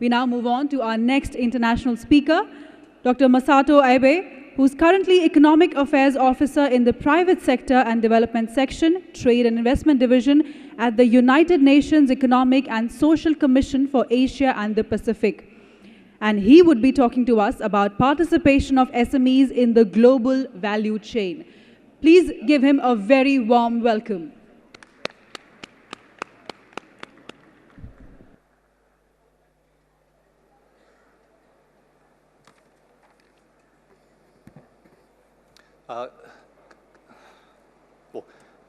We now move on to our next international speaker, Dr. Masato Abe, who is currently Economic Affairs Officer in the Private Sector and Development Section, Trade and Investment Division at the United Nations Economic and Social Commission for Asia and the Pacific. And he would be talking to us about participation of SMEs in the global value chain. Please give him a very warm welcome.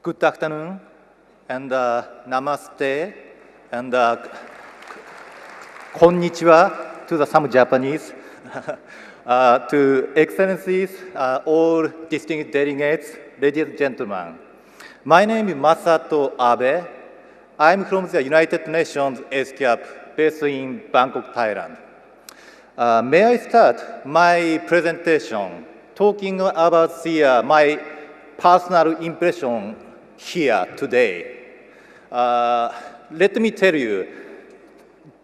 Good afternoon, and namaste, and konnichiwa to some Japanese, to excellencies, all distinguished delegates, ladies and gentlemen. My name is Masato Abe. I'm from the United Nations ESCAP based in Bangkok, Thailand. May I start my presentation talking about my personal impression here today. Let me tell you,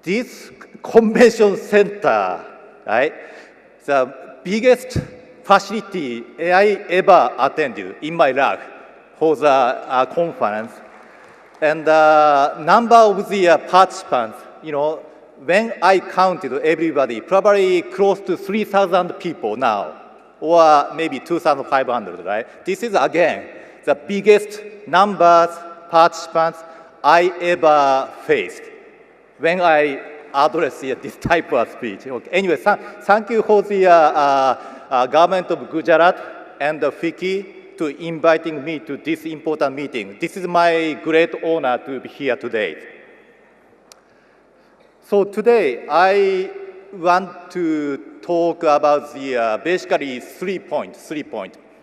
this convention center, right, the biggest facility I ever attended in my life for the conference. And the number of the participants, when I counted everybody, probably close to 3,000 people now, or maybe 2,500, right? This is, again, the biggest numbers, participants I ever faced when I address this type of speech. Okay. Anyway, thank you for the government of Gujarat and FICCI to inviting me to this important meeting. This is my great honor to be here today. So today, I want to talk about the basically 3 points.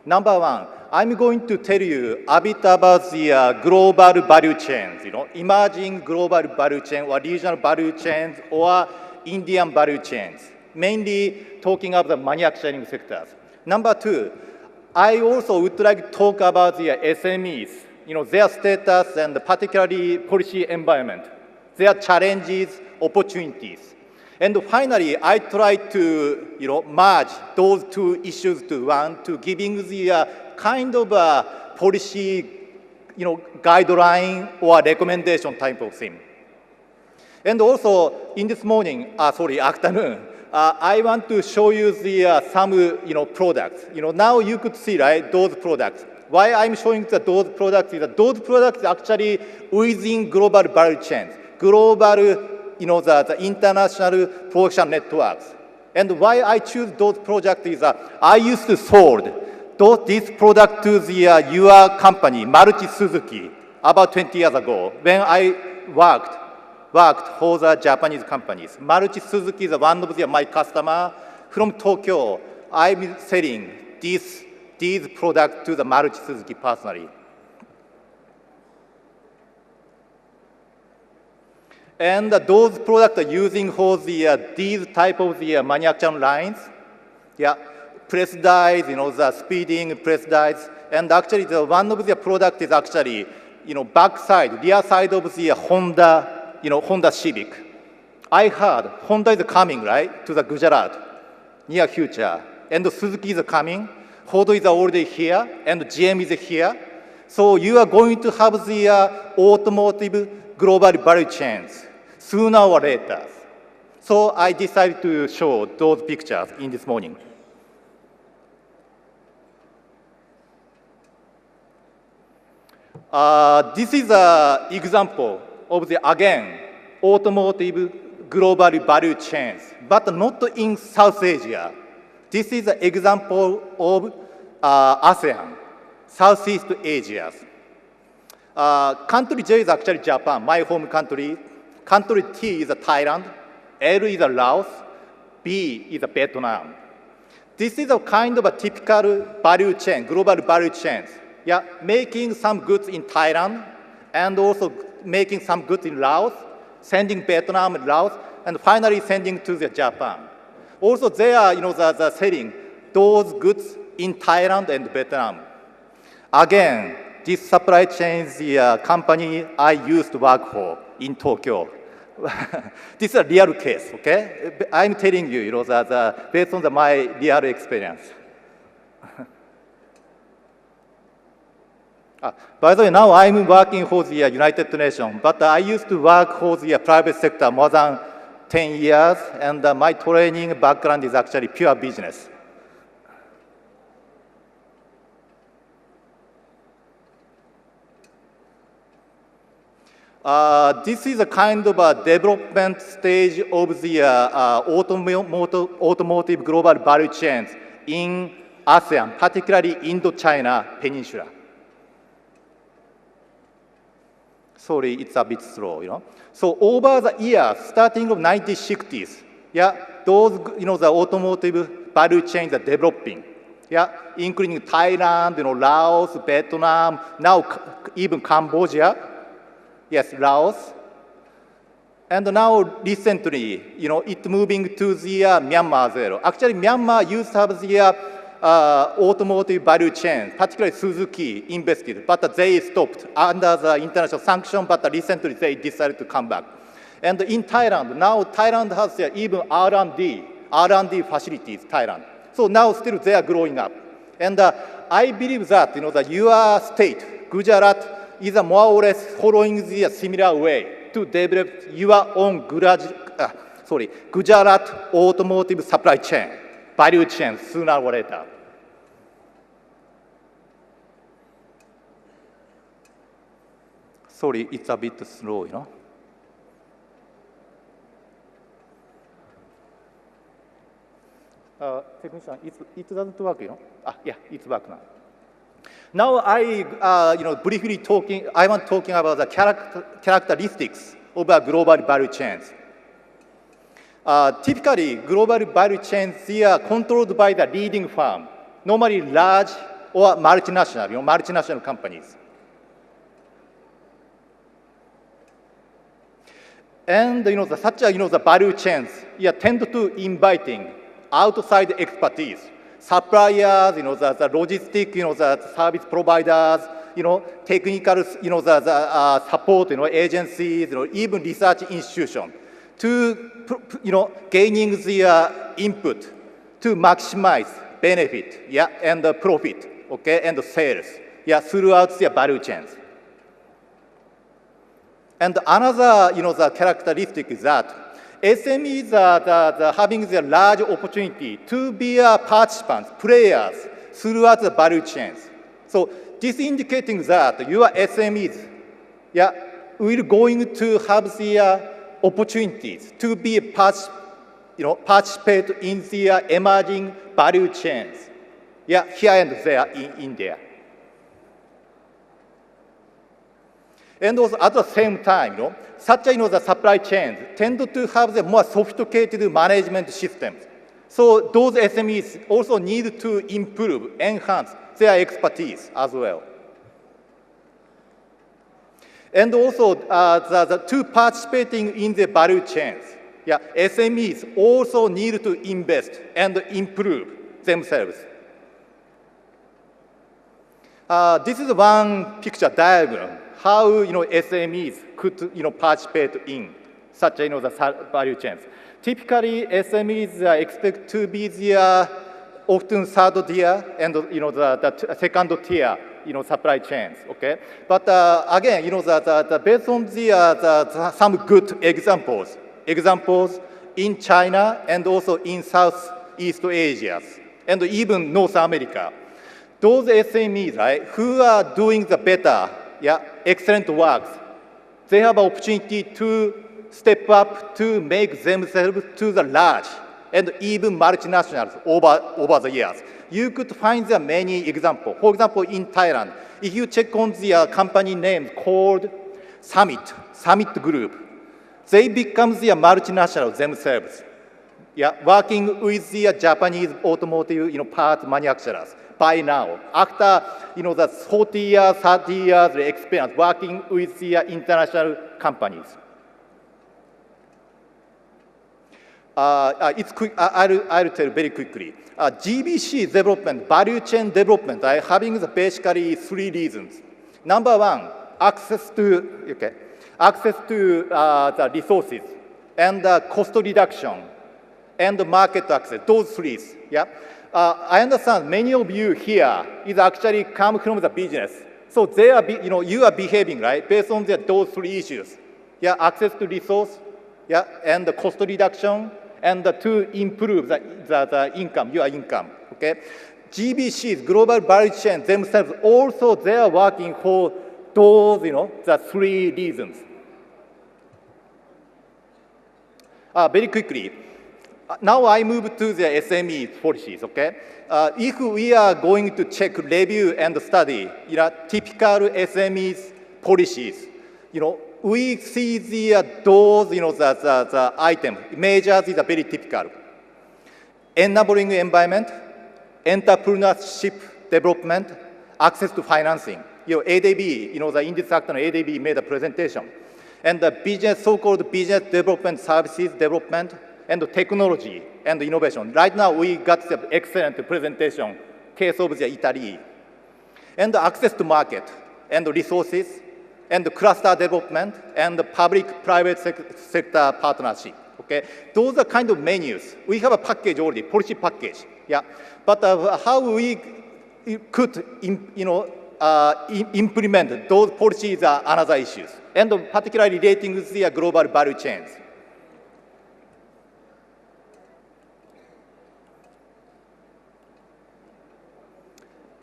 Number one, I'm going to tell you a bit about the global value chains, emerging global value chain or regional value chains or Indian value chains, mainly talking about the manufacturing sectors. Number two, I also would like to talk about the SMEs, their status and particularly policy environment, their challenges, opportunities. And finally, I try to merge those two issues to one, to giving the kind of a policy guideline or recommendation type of thing. And also, in this afternoon, I want to show you the some products. Now you could see, right, those products. Why I'm showing those products is that those products actually within global value chains, global the international production networks. And why I choose those projects is I used to sold this product to your company, Maruti Suzuki, about 20 years ago when I worked for the Japanese companies. Maruti Suzuki is one of my customer from Tokyo. I'm selling these products to the Maruti Suzuki personally. And those products are using for these type of manufacturing lines. Yeah, press dies, the speeding press dies. And actually, one of the product is actually, back side, rear side of the Honda, Honda Civic. I heard Honda is coming, right, to the Gujarat, near future. And Suzuki is coming. Ford is already here, and GM is here. So you are going to have the automotive global value chains sooner or later. So I decided to show those pictures in this morning. This is an example of again, automotive global value chains, but not in South Asia. This is an example of ASEAN, Southeast Asia. Country J is actually Japan, my home country. Country T is Thailand, L is Laos, B is Vietnam. This is a kind of a typical value chain, global value chains. Yeah, making some goods in Thailand and also making some goods in Laos, sending Vietnam and Laos, and finally sending to Japan. Also, they are the selling those goods in Thailand and Vietnam. Again, this supply chain is the company I used to work for in Tokyo. This is a real case, okay? I'm telling you, that based on my real experience. By the way, now I'm working for the United Nations, but I used to work for the private sector more than 10 years, and my training background is actually pure business. This is a kind of a development stage of the automotive global value chains in ASEAN, particularly Indochina Peninsula. Sorry, it's a bit slow, So over the years, starting of 1960s, those, the automotive value chains are developing, including Thailand, Laos, Vietnam, now even Cambodia, yes, Laos. And now recently, it's moving to the Myanmar as well. Actually, Myanmar used to have the automotive value chain, particularly Suzuki, invested, but they stopped under the international sanction, but recently they decided to come back. And in Thailand, now Thailand has even R&D facilities, Thailand. So now still they are growing up. And I believe that, that your state, Gujarat, is more or less following the similar way to develop your own Gujarat automotive supply chain, value chain, sooner or later. Sorry, it's a bit slow, Technician, it doesn't work, yeah, it's work now. Now briefly I want talking about the characteristics of a global value chains. Typically, global value chains, they are controlled by the leading firm, normally large or multinational, multinational companies. And such the value chains tend to inviting outside expertise, suppliers, the logistic, the service providers, technical, the support, agencies, even research institutions, to gaining the input to maximize benefit, and profit, and sales, throughout the value chains. And another, the characteristic is that SMEs are having the large opportunity to be participants, players throughout the value chains. So this indicating that your SMEs, will going to have the opportunities to be participate in the emerging value chains, here and there in India. And also at the same time, such the supply chains tend to have the more sophisticated management systems. So those SMEs also need to improve, enhance their expertise as well. And also to participating in the value chains, SMEs also need to invest and improve themselves. This is one picture diagram. How SMEs could participate in such the value chains. Typically, SMEs expect to be the often third tier and the second tier supply chains. Okay, but again based on the some good examples in China and also in Southeast Asia and even North America, those SMEs, right, who are doing the better, excellent works, they have an opportunity to step up to make themselves to the large and even multinationals over the years. You could find there many examples. For example, in Thailand, if you check on the company name called Summit Group, they become the multinationals themselves, working with the Japanese automotive parts manufacturers. By now, after the 40 years, 30 years experience working with the international companies. It's quick. I'll tell very quickly. GVC development, value chain development, having basically three reasons. Number one, access to the resources. and cost reduction, and market access, those three. Yeah? I understand many of you here is actually come from the business. So they are, you are behaving, right, based on those three issues. Yeah, access to resource, yeah, and the cost reduction, and to improve the income, your income, okay? GBCs, global value chain themselves, also they are working for those, the three reasons. Very quickly, now I move to the SME policies, okay? If we are going to check, review, and study, typical SMEs policies, we see those, the item, measures is very typical. Enabling environment, entrepreneurship development, access to financing. ADB, the Indian sector ADB made a presentation. And the business, so-called business development services development, and technology and innovation. Right now, we got the excellent presentation, case of Italy. And the access to market and resources, and the cluster development, and the public-private sector partnership. Okay, those are kind of menus. We have a package already, policy package. Yeah, but how we could, implement those policies are another issues, and particularly relating to the global value chains.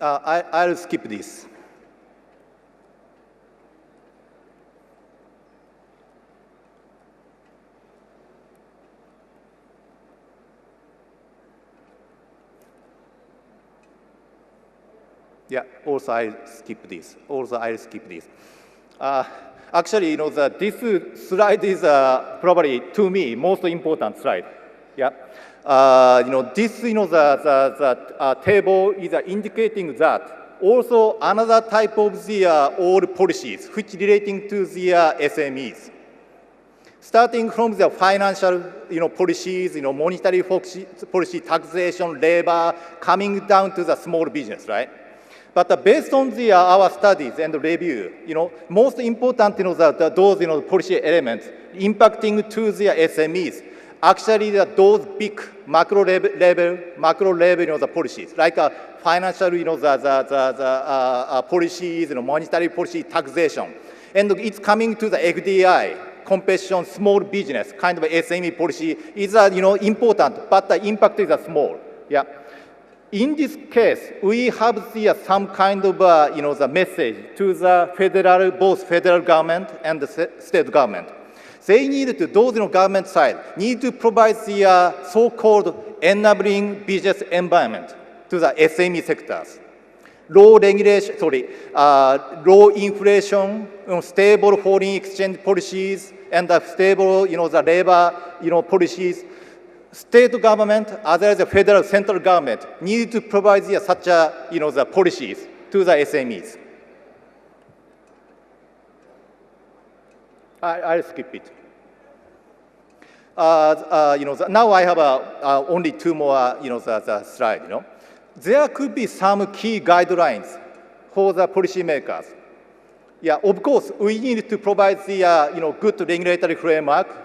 I'll skip this. Yeah, also I'll skip this. Actually, this slide is probably, to me, most important slide. Yeah. This, the table is indicating that also another type of the old policies which relating to the SMEs. Starting from the financial, policies, monetary policy, taxation, labor, coming down to the small business, right? But based on our studies and review, most important, those, policy elements impacting to the SMEs, actually those big macro level, the policies, like financial, the policies, monetary policy, taxation. And it's coming to the FDI, competition, small business, kind of SME policy is, important, but the impact is small. Yeah. In this case, we have some kind of, the message to the both federal government and the state government. They need to, those government side, need to provide the so-called enabling business environment to the SME sectors. Low regulation, low inflation, stable foreign exchange policies, and stable, the labor, policies. State government, as well as the federal central government, need to provide such a, the policies to the SMEs. I'll skip it. Now I have only two more, the slide. There could be some key guidelines for the policymakers. Yeah, of course, we need to provide the, good regulatory framework,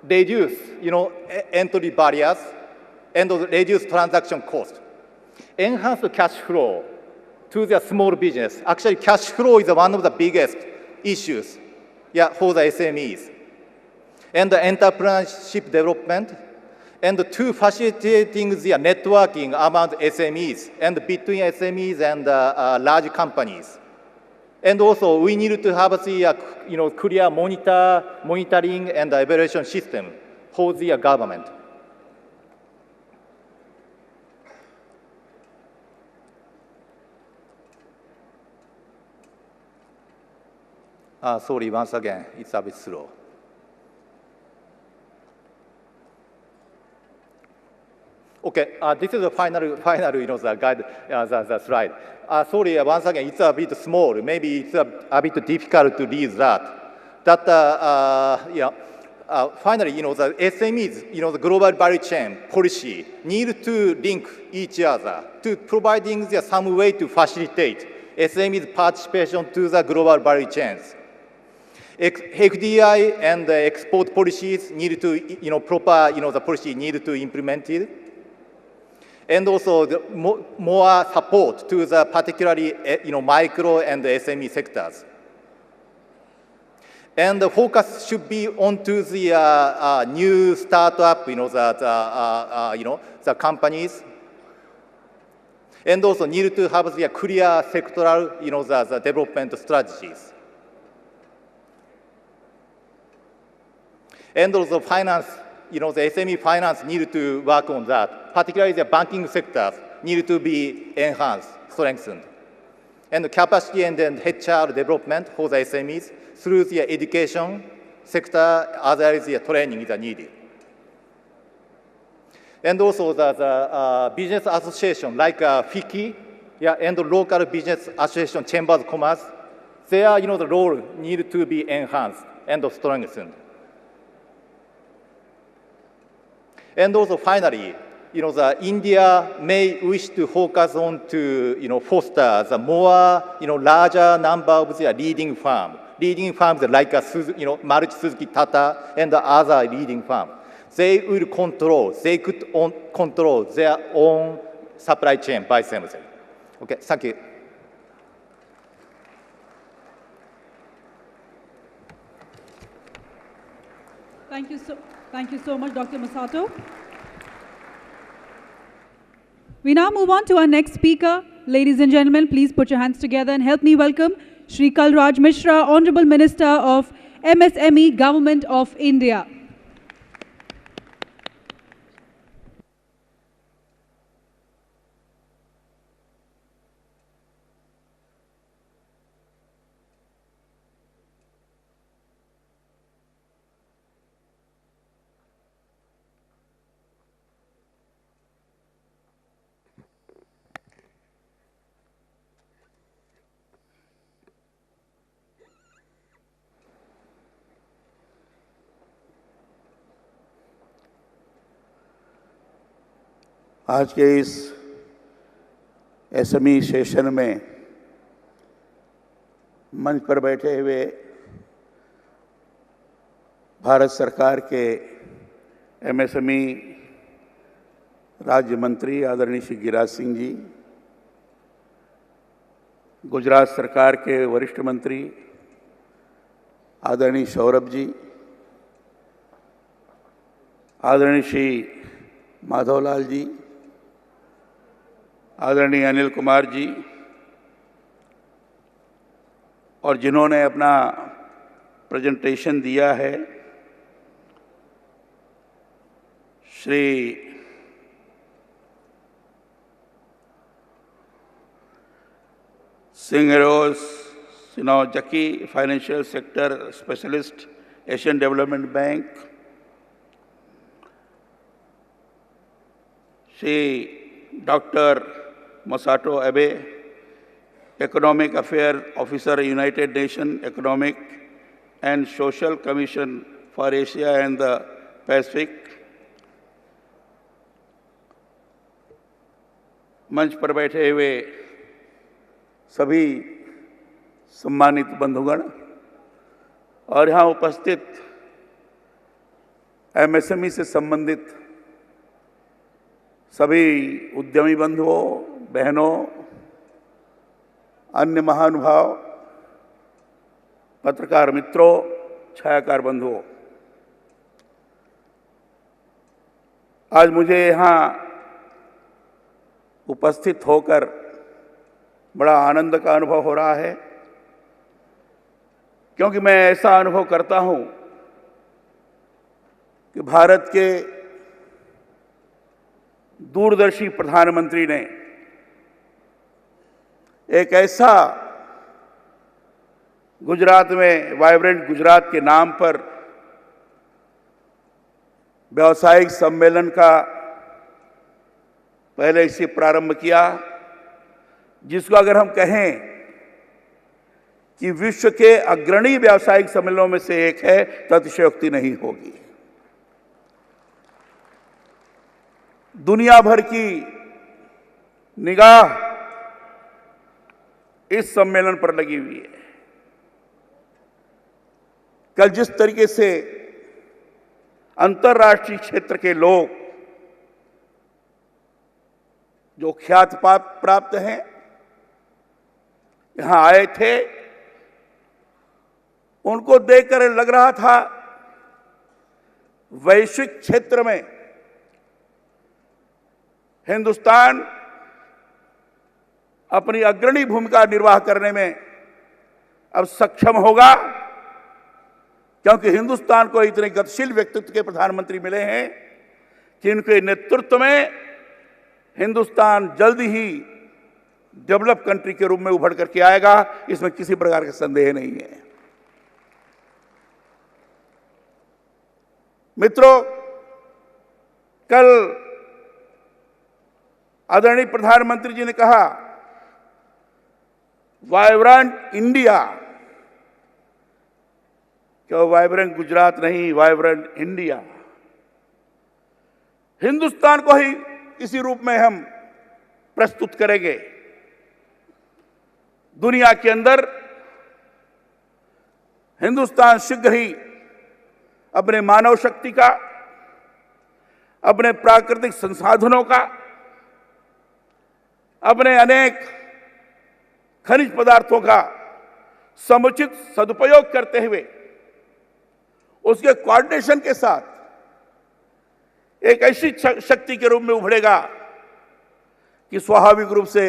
reduce, entry barriers, and reduce transaction cost. Enhance the cash flow to the small business. Actually, cash flow is one of the biggest issues, for the SMEs. And the entrepreneurship development, and to facilitating the networking among SMEs and between SMEs and large companies. And also, we need to have the clear monitoring and evaluation system for the government. Sorry, once again, it's a bit slow. Okay, this is the final, the guide, the slide. Sorry, once again, it's a bit small. Maybe it's a bit difficult to read that. Finally, the SMEs, the global value chain policy need to link each other to providing some way to facilitate SMEs participation to the global value chains. FDI and the export policies need to, proper, the policy need to implemented. And also the more support to the particularly, micro and the SME sectors. And the focus should be onto the new startup, the companies. And also need to have the clear sectoral, the development strategies. And also finance, the SME finance need to work on that. Particularly the banking sectors need to be enhanced, strengthened. And the capacity and then HR development for the SMEs through the education sector, as well as the training is needed. And also the business association like FICCI, and the local business association, chambers of commerce, their the role need to be enhanced and strengthened. And also finally, the India may wish to focus on to foster the more larger number of the leading firms like Maruti Suzuki, Tata, and the other leading firms. They could control their own supply chain by themselves. Okay, thank you. Thank you so much, Dr. Masato. We now move on to our next speaker. Ladies and gentlemen, please put your hands together and help me welcome Shri Kalraj Mishra, Honorable Minister of MSME, Government of India. आज के इस SME session में मंच पर बैठे हुए भारत सरकार के एमएसएमई राज्य मंत्री आदरणीय श्री गिरिराज सिंह जी, गुजरात सरकार के वरिष्ठ मंत्री आदरणीय सौरभ जी, आदरणीय श्री माधवलाल जी, आदरणीय अनिल कुमार जी, और जिन्होंने अपना प्रेजेंटेशन दिया है श्री सिंगरोज जकी, financial sector specialist, Asian Development Bank, Shri doctor Masato Abe, economic affair officer, United Nation Economic and Social Commission for Asia and the Pacific, मंच पर बैठे हुए सभी सम्मानित बंधुगण और यहाँ उपस्थित एमएसएमई से संबंधित सभी उद्यमी बंधुओं, बहनों, अन्य महानुभाव, पत्रकार मित्रों, छायाकार बंधुओं, आज मुझे यहाँ उपस्थित होकर बड़ा आनंद का अनुभव हो रहा है, क्योंकि मैं ऐसा अनुभव करता हूँ कि भारत के दूरदर्शी प्रधानमंत्री ने एक ऐसा गुजरात में वाइब्रेंट गुजरात के नाम पर व्यावसायिक सम्मेलन का पहले इसे प्रारंभ किया, जिसको अगर हम कहें कि विश्व के अग्रणी व्यावसायिक सम्मेलनों में से एक है तो अतिशयोक्ति नहीं होगी। दुनिया भर की निगाह इस सम्मेलन पर लगी हुई है। कल जिस तरीके से अंतर्राष्ट्रीय क्षेत्र के लोग जो ख्याति प्राप्त हैं यहां आए थे, उनको देखकर लग रहा था वैश्विक क्षेत्र में हिंदुस्तान अपनी अग्रणी भूमिका निर्वाह करने में अब सक्षम होगा, क्योंकि हिंदुस्तान को इतने गतिशील व्यक्तित्व के प्रधानमंत्री मिले हैं कि इनके नेतृत्व में हिंदुस्तान जल्दी ही डेवलप कंट्री के रूप में उभर करके आएगा। इसमें किसी प्रकार का संदेह नहीं है। मित्रों, कल आदरणीय प्रधानमंत्री जी ने कहा वाइब्रेंट इंडिया, क्यों वाइब्रेंट गुजरात नहीं, वाइब्रेंट इंडिया। हिंदुस्तान को ही इसी रूप में हम प्रस्तुत करेंगे। दुनिया के अंदर हिंदुस्तान शीघ्र ही अपने मानव शक्ति का, अपने प्राकृतिक संसाधनों का, अपने अनेक खनिज पदार्थों का समुचित सदुपयोग करते हुए उसके कोऑर्डिनेशन के साथ एक ऐसी शक्ति के रूप में उभरेगा कि स्वाभाविक रूप से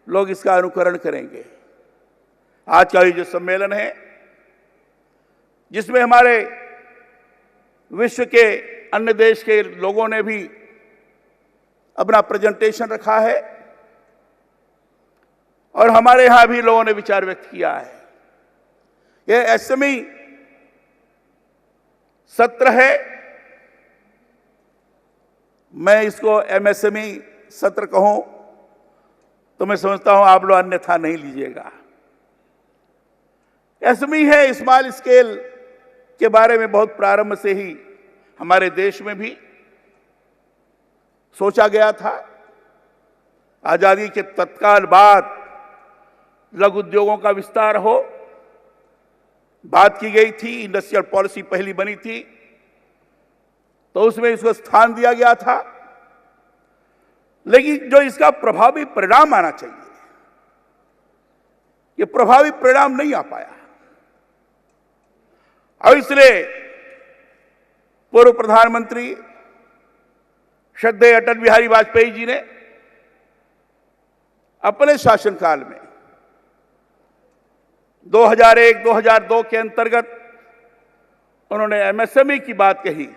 लोग इसका अनुकरण करेंगे। आज का ये जो सम्मेलन है, जिसमें हमारे विश्व के अन्य देश के लोगों ने भी अपना प्रेजेंटेशन रखा है और हमारे यहां भी लोगों ने विचार व्यक्त किया है। यह एसएमई सत्र है, मैं इसको एमएसएमई सत्र कहूं तो मैं समझता हूं आप लोग अन्यथा नहीं लीजिएगा। एसएमई है, स्मॉल स्केल के बारे में बहुत प्रारंभ से ही हमारे देश में भी सोचा गया था। आजादी के तत्काल बाद लघु उद्योगों का विस्तार हो, बात की गई थी, इंडस्ट्रियल पॉलिसी पहली बनी थी तो उसमें इसको स्थान दिया गया था, लेकिन जो इसका प्रभावी परिणाम आना चाहिए, ये प्रभावी परिणाम नहीं आ पाया। और इसलिए पूर्व प्रधानमंत्री श्रद्धेय अटल बिहारी वाजपेयी जी ने अपने शासनकाल में 2001-2002 के अंतर्गत उन्होंने एमएसएमई की बात कही।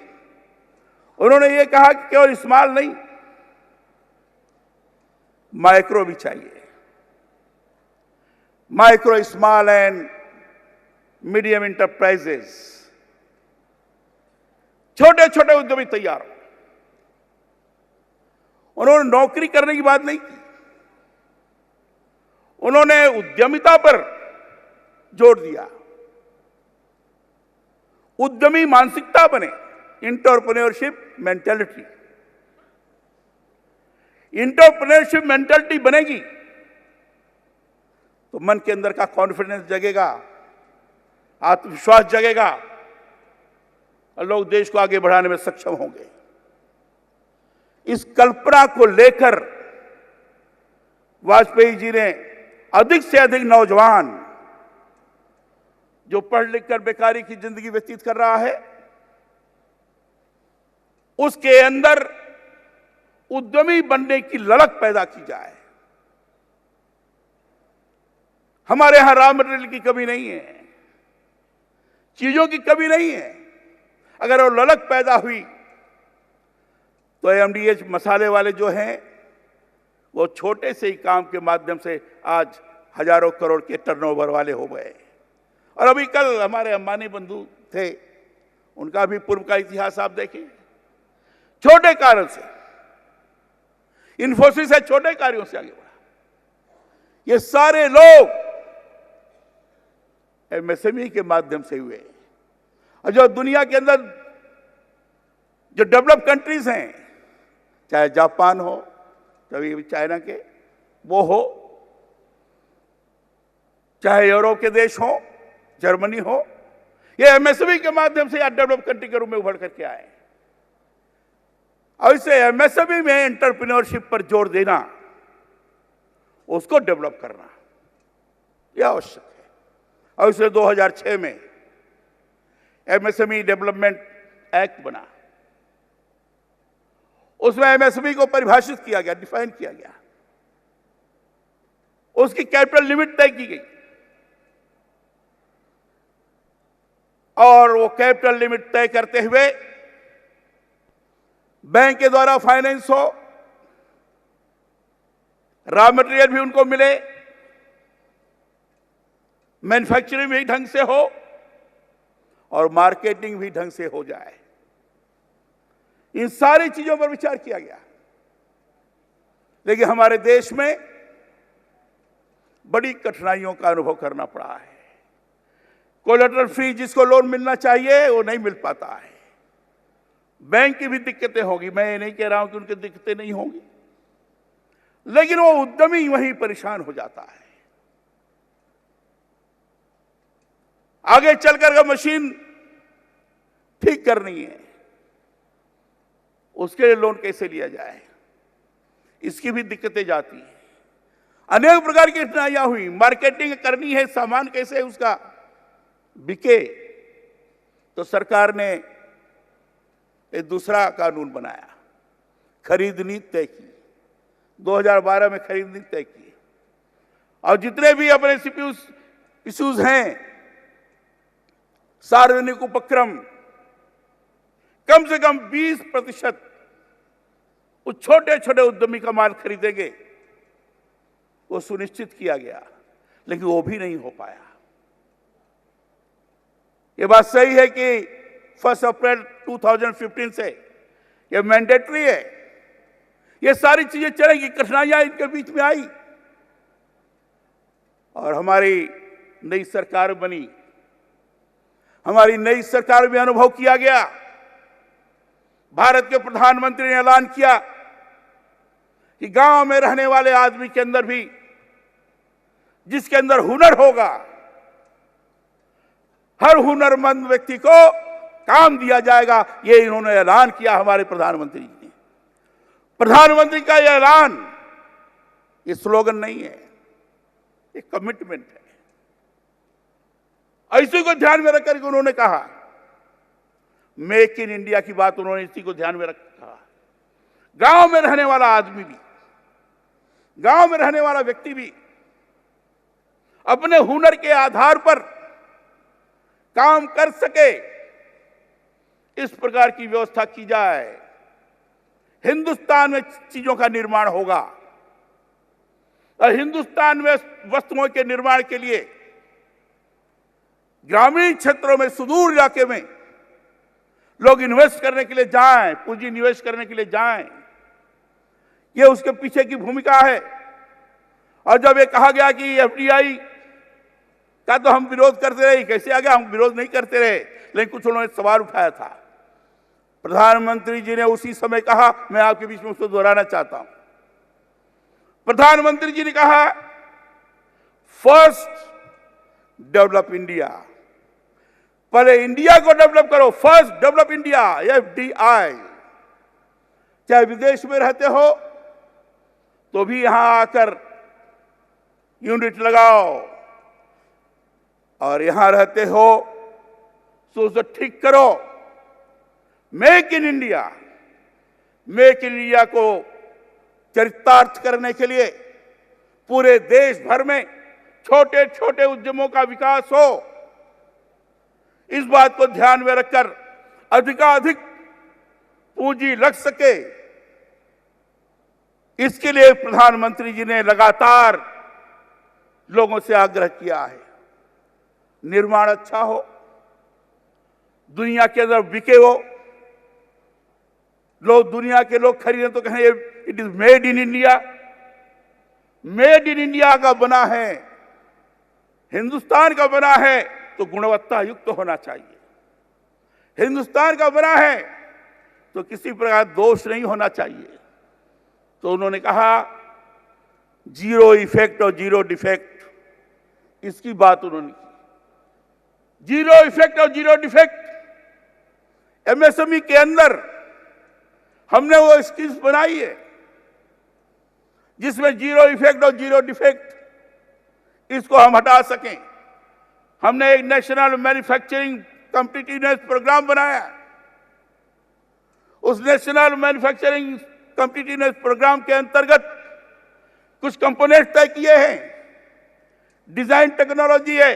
उन्होंने ये कहा कि केवल स्मॉल नहीं, माइक्रो भी चाहिए। Micro, small and medium enterprises, छोटे छोटे उद्यमी तैयार हो। उन्होंने नौकरी करने की बात नहीं की, उन्होंने उद्यमिता पर जोर दिया। उद्यमी मानसिकता बने, एंटरप्रेन्योरशिप मेंटालिटी। एंटरप्रेन्योरशिप मेंटालिटी बनेगी तो मन के अंदर का कॉन्फिडेंस जगेगा, आत्मविश्वास जगेगा और लोग देश को आगे बढ़ाने में सक्षम होंगे। इस कल्पना को लेकर वाजपेयी जी ने अधिक से अधिक नौजवान जो पढ़ लिख कर बेकारी की जिंदगी व्यतीत कर रहा है, उसके अंदर उद्यमी बनने की ललक पैदा की जाए। हमारे यहां रॉ मटेरियल की कमी नहीं है, चीजों की कमी नहीं है। अगर वो ललक पैदा हुई तो एमडीएच मसाले वाले जो हैं वो छोटे से ही काम के माध्यम से आज हजारों करोड़ के टर्नओवर वाले हो गए। और अभी कल हमारे अंबानी बंधु थे, उनका भी पूर्व का इतिहास आप देखें, छोटे कार्यों से, इन्फोसिस है छोटे कार्यों से आगे बढ़ा। ये सारे लोग एमएसएमई के माध्यम से हुए। और जो दुनिया के अंदर जो डेवलप कंट्रीज हैं, चाहे जापान हो, चाहे चाइना के वो हो, चाहे यूरोप के देश हो, जर्मनी हो, ये एमएसएमई के माध्यम से आज डेवलप कंट्री के रूप में उभर करके आए। और इसे एमएसएमई में एंटरप्रेन्योरशिप पर जोर देना, उसको डेवलप करना यह आवश्यक है। और इसलिए 2006 में एमएसएमई डेवलपमेंट एक्ट बना। उसमें एमएसएमई को परिभाषित किया गया, डिफाइन किया गया, उसकी कैपिटल लिमिट तय की गई और वो कैपिटल लिमिट तय करते हुए बैंक के द्वारा फाइनेंस हो, रॉ मटेरियल भी उनको मिले, मैन्युफैक्चरिंग भी ढंग से हो और मार्केटिंग भी ढंग से हो जाए। इन सारी चीजों पर विचार किया गया। लेकिन हमारे देश में बड़ी कठिनाइयों का अनुभव करना पड़ा है। कोलेटरल फ्री जिसको लोन मिलना चाहिए वो नहीं मिल पाता है। बैंक की भी दिक्कतें होगी, मैं ये नहीं कह रहा हूं कि उनकी दिक्कतें नहीं होंगी, लेकिन वो उद्यमी वहीं परेशान हो जाता है। आगे चलकर अगर मशीन ठीक करनी है, उसके लिए लोन कैसे लिया जाए, इसकी भी दिक्कतें जाती हैं। अनेक प्रकार की कठिनाइयां हुई। मार्केटिंग करनी है, सामान कैसे उसका बिके, तो सरकार ने एक दूसरा कानून बनाया, खरीद नीति तय की। 2012 में खरीद नीति तय की और जितने भी अपने इश्यूज हैं, सार्वजनिक उपक्रम, कम से कम 20% उस छोटे छोटे उद्यमी का माल खरीदेंगे, वो सुनिश्चित किया गया, लेकिन वो भी नहीं हो पाया। ये बात सही है कि 1 अप्रैल 2015 से ये मैंडेटरी है, ये सारी चीजें चलेंगी। कठिनाइयां इनके बीच में आई और हमारी नई सरकार बनी। हमारी नई सरकार में अनुभव किया गया। भारत के प्रधानमंत्री ने ऐलान किया कि गांव में रहने वाले आदमी के अंदर भी, जिसके अंदर हुनर होगा, हर हुनरमंद व्यक्ति को काम दिया जाएगा। ये इन्होंने ऐलान किया हमारे प्रधानमंत्री जी ने। प्रधानमंत्री का यह ऐलान ये स्लोगन नहीं है, एक कमिटमेंट है। इसी को ध्यान में रखकर उन्होंने कहा, मेक इन इंडिया की बात उन्होंने इसी को ध्यान में रखा। गांव में रहने वाला आदमी भी, गांव में रहने वाला व्यक्ति भी अपने हुनर के आधार पर काम कर सके, इस प्रकार की व्यवस्था की जाए। हिंदुस्तान में चीजों का निर्माण होगा और हिंदुस्तान में वस्तुओं के निर्माण के लिए ग्रामीण क्षेत्रों में, सुदूर इलाके में लोग इन्वेस्ट करने के लिए जाएं, पूंजी निवेश करने के लिए जाएं, ये उसके पीछे की भूमिका है। और जब ये कहा गया कि एफडीआई का तो हम विरोध करते रहे, कैसे आ गया, हम विरोध नहीं करते रहे, लेकिन कुछ उन्होंने सवाल उठाया था। प्रधानमंत्री जी ने उसी समय कहा, मैं आपके बीच में उसको दोहराना चाहता हूं। प्रधानमंत्री जी ने कहा, फर्स्ट डेवलप इंडिया, पहले इंडिया को डेवलप करो, फर्स्ट डेवलप इंडिया, एफडीआई। चाहे विदेश में रहते हो तो भी यहां आकर यूनिट लगाओ, और यहां रहते हो तो उसे ठीक करो। Make in India, make in India को चरितार्थ करने के लिए पूरे देश भर में छोटे छोटे उद्यमों का विकास हो, इस बात को ध्यान में रखकर अधिकाधिक पूंजी लग सके, इसके लिए प्रधानमंत्री जी ने लगातार लोगों से आग्रह किया है। निर्माण अच्छा हो, दुनिया के अंदर बिके हो, लोग, दुनिया के लोग खरीदें तो कहें it is made in India. Made in India का बना है, हिंदुस्तान का बना है तो गुणवत्ता युक्त होना चाहिए। हिंदुस्तान का बना है तो किसी प्रकार दोष नहीं होना चाहिए। तो उन्होंने कहा जीरो इफेक्ट और जीरो डिफेक्ट, इसकी बात उन्होंने की। जीरो इफेक्ट और जीरो डिफेक्ट एमएसएमई के अंदर हमने वो स्कीम्स बनाई है जिसमें जीरो इफेक्ट और जीरो डिफेक्ट इसको हम हटा सकें। हमने एक नेशनल मैन्युफैक्चरिंग कॉम्पिटिटिवनेस प्रोग्राम बनाया। उस नेशनल मैन्युफैक्चरिंग कॉम्पिटिटिवनेस प्रोग्राम के अंतर्गत कुछ कंपोनेंट तय किए हैं। डिजाइन टेक्नोलॉजी है,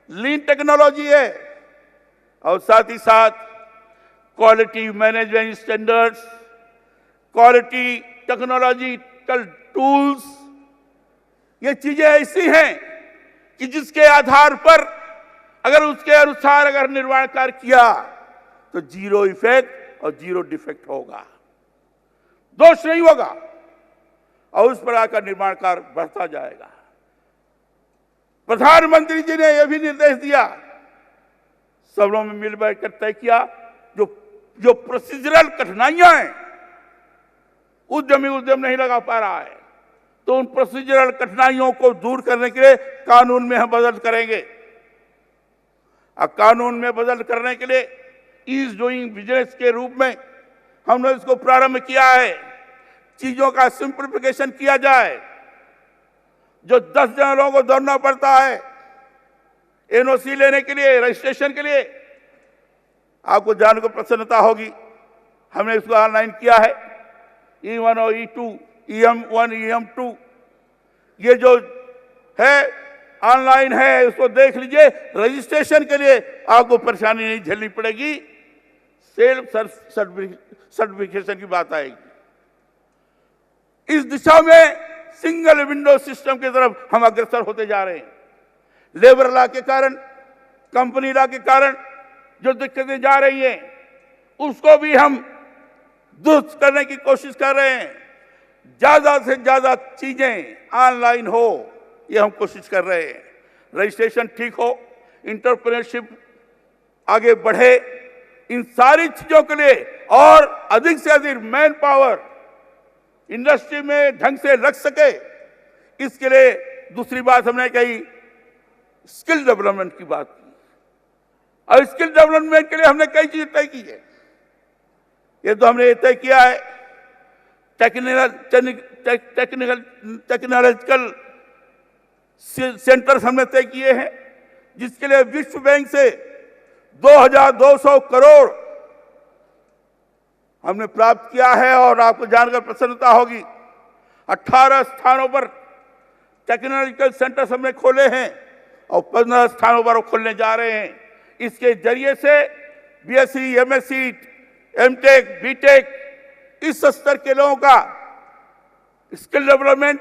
लीन टेक्नोलॉजी है और साथ ही साथ quality management standards, quality technological tools, ये चीजें ऐसी हैं कि जिसके आधार पर अगर उसके अनुसार अगर निर्माण कार्य किया तो जीरो इफेक्ट और जीरो डिफेक्ट होगा, दोष नहीं होगा और उस प्रकार का निर्माण कार्य बढ़ता जाएगा। प्रधानमंत्री जी ने यह भी निर्देश दिया, सब लोगों में मिल बैठकर तय किया, जो प्रोसीजरल कठिनाइयां हैं उद्यमी उद्यम नहीं लगा पा रहा है, तो उन प्रोसीजरल कठिनाइयों को दूर करने के लिए कानून में हम बदल करेंगे। अब कानून में बदल करने के लिए ईज डूइंग बिजनेस के रूप में हमने इसको प्रारंभ किया है। चीजों का सिंप्लीफिकेशन किया जाए। जो 10 जनों को दौड़ना पड़ता है एनओसी लेने के लिए, रजिस्ट्रेशन के लिए, आपको जानकर प्रसन्नता होगी, हमने इसको ऑनलाइन किया है। E1 और E2, EM1, EM2 ये जो है ऑनलाइन है, उसको देख लीजिए। रजिस्ट्रेशन के लिए आपको परेशानी नहीं झेलनी पड़ेगी, सेल्फ सर्टिफिकेशन की बात आएगी। इस दिशा में सिंगल विंडो सिस्टम की तरफ हम अग्रसर होते जा रहे हैं। लेबर लॉ के कारण, कंपनी लॉ के कारण जो दिक्कतें जा रही हैं उसको भी हम दुरुस्त करने की कोशिश कर रहे हैं। ज्यादा से ज्यादा चीजें ऑनलाइन हो, ये हम कोशिश कर रहे हैं। रजिस्ट्रेशन ठीक हो, एंटरप्रेन्योरशिप आगे बढ़े, इन सारी चीजों के लिए और अधिक से अधिक मैन पावर इंडस्ट्री में ढंग से लग सके, इसके लिए दूसरी बात हमने कही स्किल डेवलपमेंट की बात की। और स्किल डेवलपमेंट के लिए हमने कई चीजें तय की है। ये तो हमने तय किया है टेक्नोलॉजिकल सेंटर्स हमने तय किए हैं, जिसके लिए विश्व बैंक से 2200 करोड़ हमने प्राप्त किया है। और आपको जानकर प्रसन्नता होगी 18 स्थानों पर टेक्नोलॉजिकल सेंटर्स हमने खोले हैं और 15 स्थानों पर वो खोलने जा रहे हैं। इसके जरिए से बीएससी, एमएससी, एमटेक, बीटेक इस स्तर के लोगों का स्किल डेवलपमेंट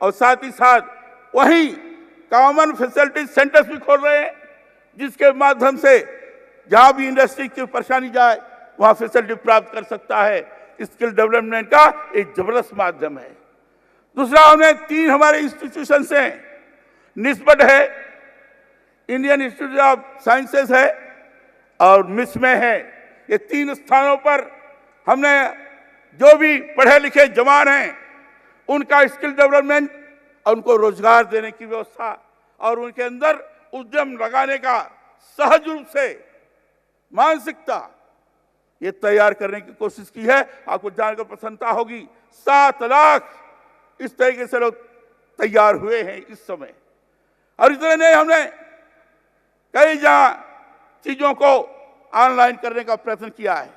और साथ ही साथ वहीं कॉमन फैसिलिटी सेंटर्स भी खोल रहे हैं, जिसके माध्यम से जहां भी इंडस्ट्री की परेशानी जाए वहां फैसिलिटी प्राप्त कर सकता है। स्किल डेवलपमेंट का एक जबरदस्त माध्यम है। दूसरा, हमने 3 हमारे इंस्टीट्यूशन हैं। निस्बत है, इंडियन इंस्टीट्यूट ऑफ साइंसेस है और मिस में है। ये 3 स्थानों पर हमने जो भी पढ़े लिखे जवान हैं उनका स्किल डेवलपमेंट और उनको रोजगार देने की व्यवस्था और उनके अंदर उद्यम लगाने का सहज रूप से मानसिकता ये तैयार करने की कोशिश की है। आपको जानकर प्रसन्नता होगी 7 लाख इस तरीके से लोग तैयार हुए हैं इस समय। और इतने नहीं, हमने कई जहां चीजों को ऑनलाइन करने का प्रयत्न किया है।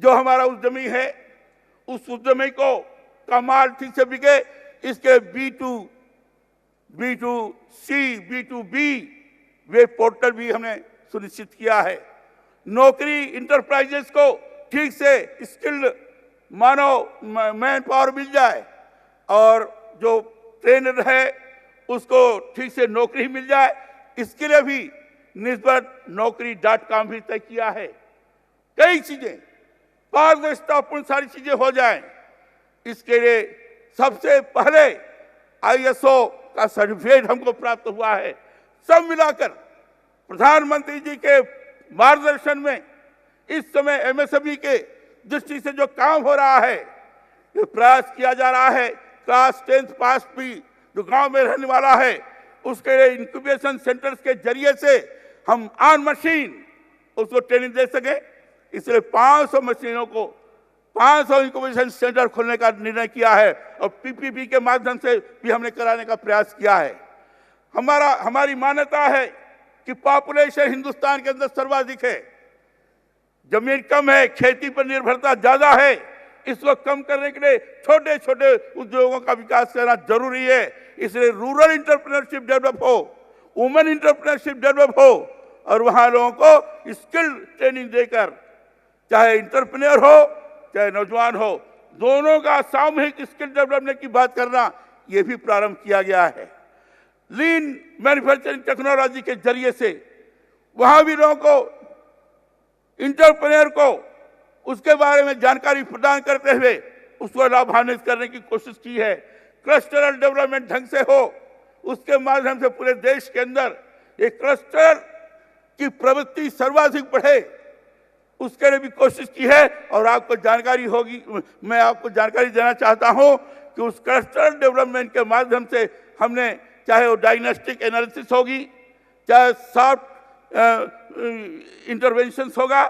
जो हमारा उद्यमी है उस उद्यमी को का माल ठीक से बिके, इसके B2C, B2B वे पोर्टल भी हमने सुनिश्चित किया है। नौकरी इंटरप्राइजेस को ठीक से स्किल्ड मानव मैन पावर मिल जाए और जो ट्रेनर है उसको ठीक से नौकरी मिल जाए, इसके लिए भी निस्बत नौकरी.com भी तय किया है। कई चीजें पारदर्शितापूर्ण सारी चीजें हो जाएं, इसके लिए सबसे पहले ISO का सर्टिफिकेट हमको प्राप्त हुआ है। सब मिलाकर प्रधानमंत्री जी के मार्गदर्शन में इस समय MSME के दृष्टि से जो काम हो रहा है, ये प्रयास किया जा रहा है। क्लास 10th पास भी जो गांव में रहने वाला है उसके लिए इंक्यूबेशन सेंटर्स के जरिए से हम ऑन मशीन उसको ट्रेनिंग दे सके, इसलिए 500 मशीनों को 500 इंक्यूबेशन सेंटर खोलने का निर्णय किया है और पीपीपी के माध्यम से भी हमने कराने का प्रयास किया है। हमारी मान्यता है कि पॉपुलेशन हिंदुस्तान के अंदर सर्वाधिक है, जमीन कम है, खेती पर निर्भरता ज्यादा है। इसको कम करने के लिए छोटे छोटे उद्योगों का विकास करना जरूरी है। इसलिए रूरल इंटरप्रेन्योरशिप डेवलप हो, वुमेन इंटरप्रेन्योरशिप डेवलप हो और वहां लोगों को स्किल ट्रेनिंग देकर, चाहे इंटरप्रेन्योर हो चाहे नौजवान हो, दोनों का सामूहिक स्किल डेवलपमेंट की बात करना, यह भी प्रारंभ किया गया है। लीन मैन्युफैक्चरिंग टेक्नोलॉजी के जरिए से वहां भी लोगों को, इंटरप्रेन्योर को उसके बारे में जानकारी प्रदान करते हुए उसको लाभान्वित करने की कोशिश की है। क्लस्टरल डेवलपमेंट ढंग से हो, उसके माध्यम से पूरे देश के अंदर एक क्लस्टर की प्रवृत्ति सर्वाधिक बढ़े, उसके लिए भी कोशिश की है। और आपको जानकारी होगी, मैं आपको जानकारी देना चाहता हूं कि उस क्लस्टरल डेवलपमेंट के माध्यम से हमने, चाहे वो डायग्नोस्टिक एनालिसिस होगी, चाहे सॉफ्ट इंटरवेंशन होगा,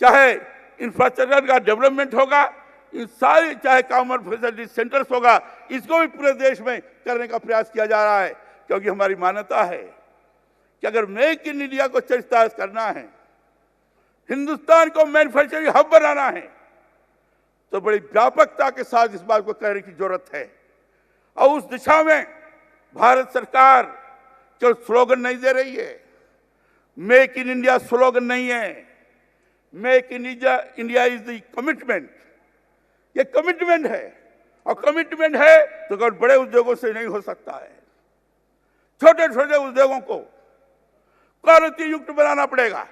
चाहे इंफ्रास्ट्रक्चर का डेवलपमेंट होगा, इन सारी, चाहे कॉमन फैसिलिटी सेंटर्स होगा, इसको भी पूरे देश में करने का प्रयास किया जा रहा है। क्योंकि हमारी मान्यता है कि अगर मेक इन इंडिया को चरितार्थ करना है, हिंदुस्तान को मैन्युफैक्चरिंग हब बनाना है, तो बड़ी व्यापकता के साथ इस बात को करने की जरूरत है। और उस दिशा में भारत सरकार केवल स्लोगन नहीं दे रही है। मेक इन इंडिया स्लोगन नहीं है, make in India is the commitment. ये कमिटमेंट है, और कमिटमेंट है तो केवल बड़े उद्योगों से नहीं हो सकता है। छोटे छोटे उद्योगों को क्वालिटी युक्त बनाना पड़ेगा।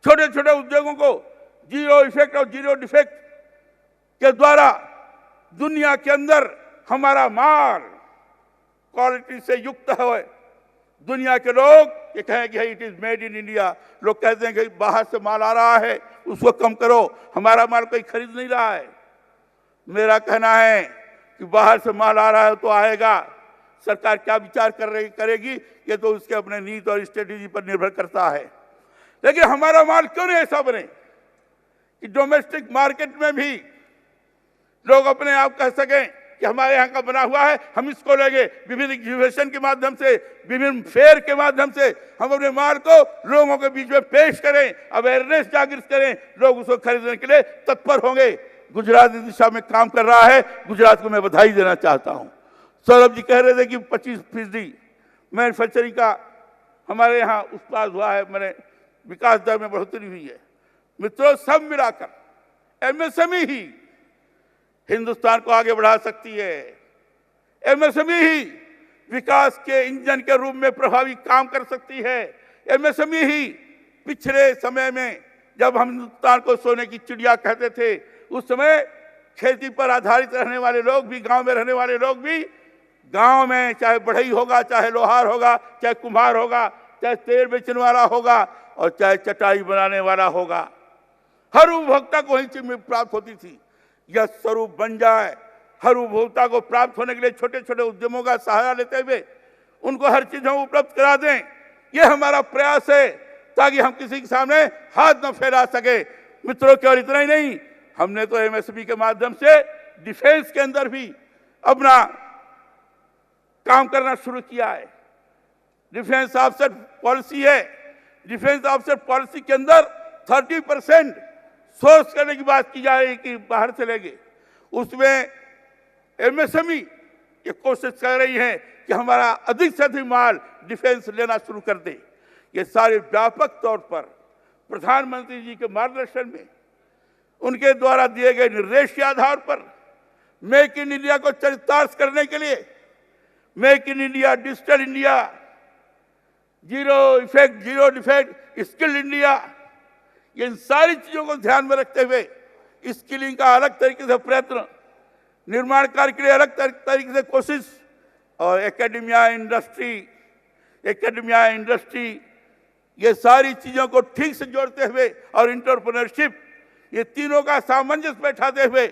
छोटे छोटे उद्योगों को जीरो इफेक्ट और जीरो डिफेक्ट के द्वारा दुनिया के अंदर हमारा माल क्वालिटी से युक्त है। दुनिया के लोग ये कहें कि it is made in India. लोग कहते हैं कि बाहर से माल आ रहा है, उसको कम करो, हमारा माल कोई खरीद नहीं रहा है। मेरा कहना है कि बाहर से माल आ रहा है तो आएगा, सरकार क्या विचार करेगी ये तो उसके अपने नीति और स्ट्रेटेजी पर निर्भर करता है। लेकिन हमारा माल क्यों नहीं ऐसा बने कि डोमेस्टिक मार्केट में भी लोग अपने आप कह सकें कि हमारे यहाँ का बना हुआ है, हम इसको लेंगे। विभिन्न एग्जीबिशन के माध्यम से, विभिन्न फेयर के माध्यम से हम अपने माल को लोगों के बीच में पेश करें, अवेयरनेस जागृत करें, लोग उसको खरीदने के लिए तत्पर होंगे। गुजरात इस दिशा में काम कर रहा है, गुजरात को मैं बधाई देना चाहता हूँ। सौरभ जी कह रहे थे कि 25% मैन्युफैक्चरिंग का हमारे यहाँ उत्पाद हुआ है, मैंने विकास दर में बढ़ोतरी हुई है। मित्रों, सब मिलाकर एमएसएमई ही हिंदुस्तान को आगे बढ़ा सकती है। एमएसएमई ही विकास के इंजन के रूप में प्रभावी काम कर सकती है। एमएसएमई ही पिछले समय में जब हम हिंदुस्तान को सोने की चिड़िया कहते थे, उस समय खेती पर आधारित रहने वाले लोग भी, गांव में रहने वाले लोग भी, गांव में चाहे बढ़ई होगा, चाहे लोहार होगा, चाहे कुम्हार होगा, चाहे तेल बेचने वाला होगा और चाहे चटाई बनाने वाला होगा, हर उपभोक्ता को वही चीज प्राप्त होती थी। यह स्वरूप बन जाए, हर उपभोक्ता को प्राप्त होने के लिए छोटे छोटे उद्यमों का सहारा लेते हुए उनको हर चीज हम उपलब्ध करा दें, यह हमारा प्रयास है, ताकि हम किसी के सामने हाथ न फैला सके। मित्रों, केवल इतना ही नहीं, हमने तो एमएसएमई के माध्यम से डिफेंस के अंदर भी अपना काम करना शुरू किया है। डिफेंस ऑफसेट पॉलिसी है, डिफेंस ऑफसेट पॉलिसी के अंदर 30% सोर्स करने की बात की जा रही है कि बाहर से लेंगे। उसमें एमएसएमई ये कोशिश कर रही है कि हमारा अधिक से अधिक माल डिफेंस लेना शुरू कर दे। ये सारे व्यापक तौर पर प्रधानमंत्री जी के मार्गदर्शन में, उनके द्वारा दिए गए निर्देश के आधार पर मेक इन इंडिया को चरितार्थ करने के लिए make in India, digital India, zero effect, zero defect, skill India, इन सारी चीजों को ध्यान में रखते हुए स्किलिंग का अलग तरीके से प्रयत्न, निर्माण कार्य के लिए अलग तरीके से कोशिश, और एकेडमिया इंडस्ट्री, ये सारी चीजों को ठीक से जोड़ते हुए और एंटरप्रेन्योरशिप, ये तीनों का सामंजस्य बैठाते हुए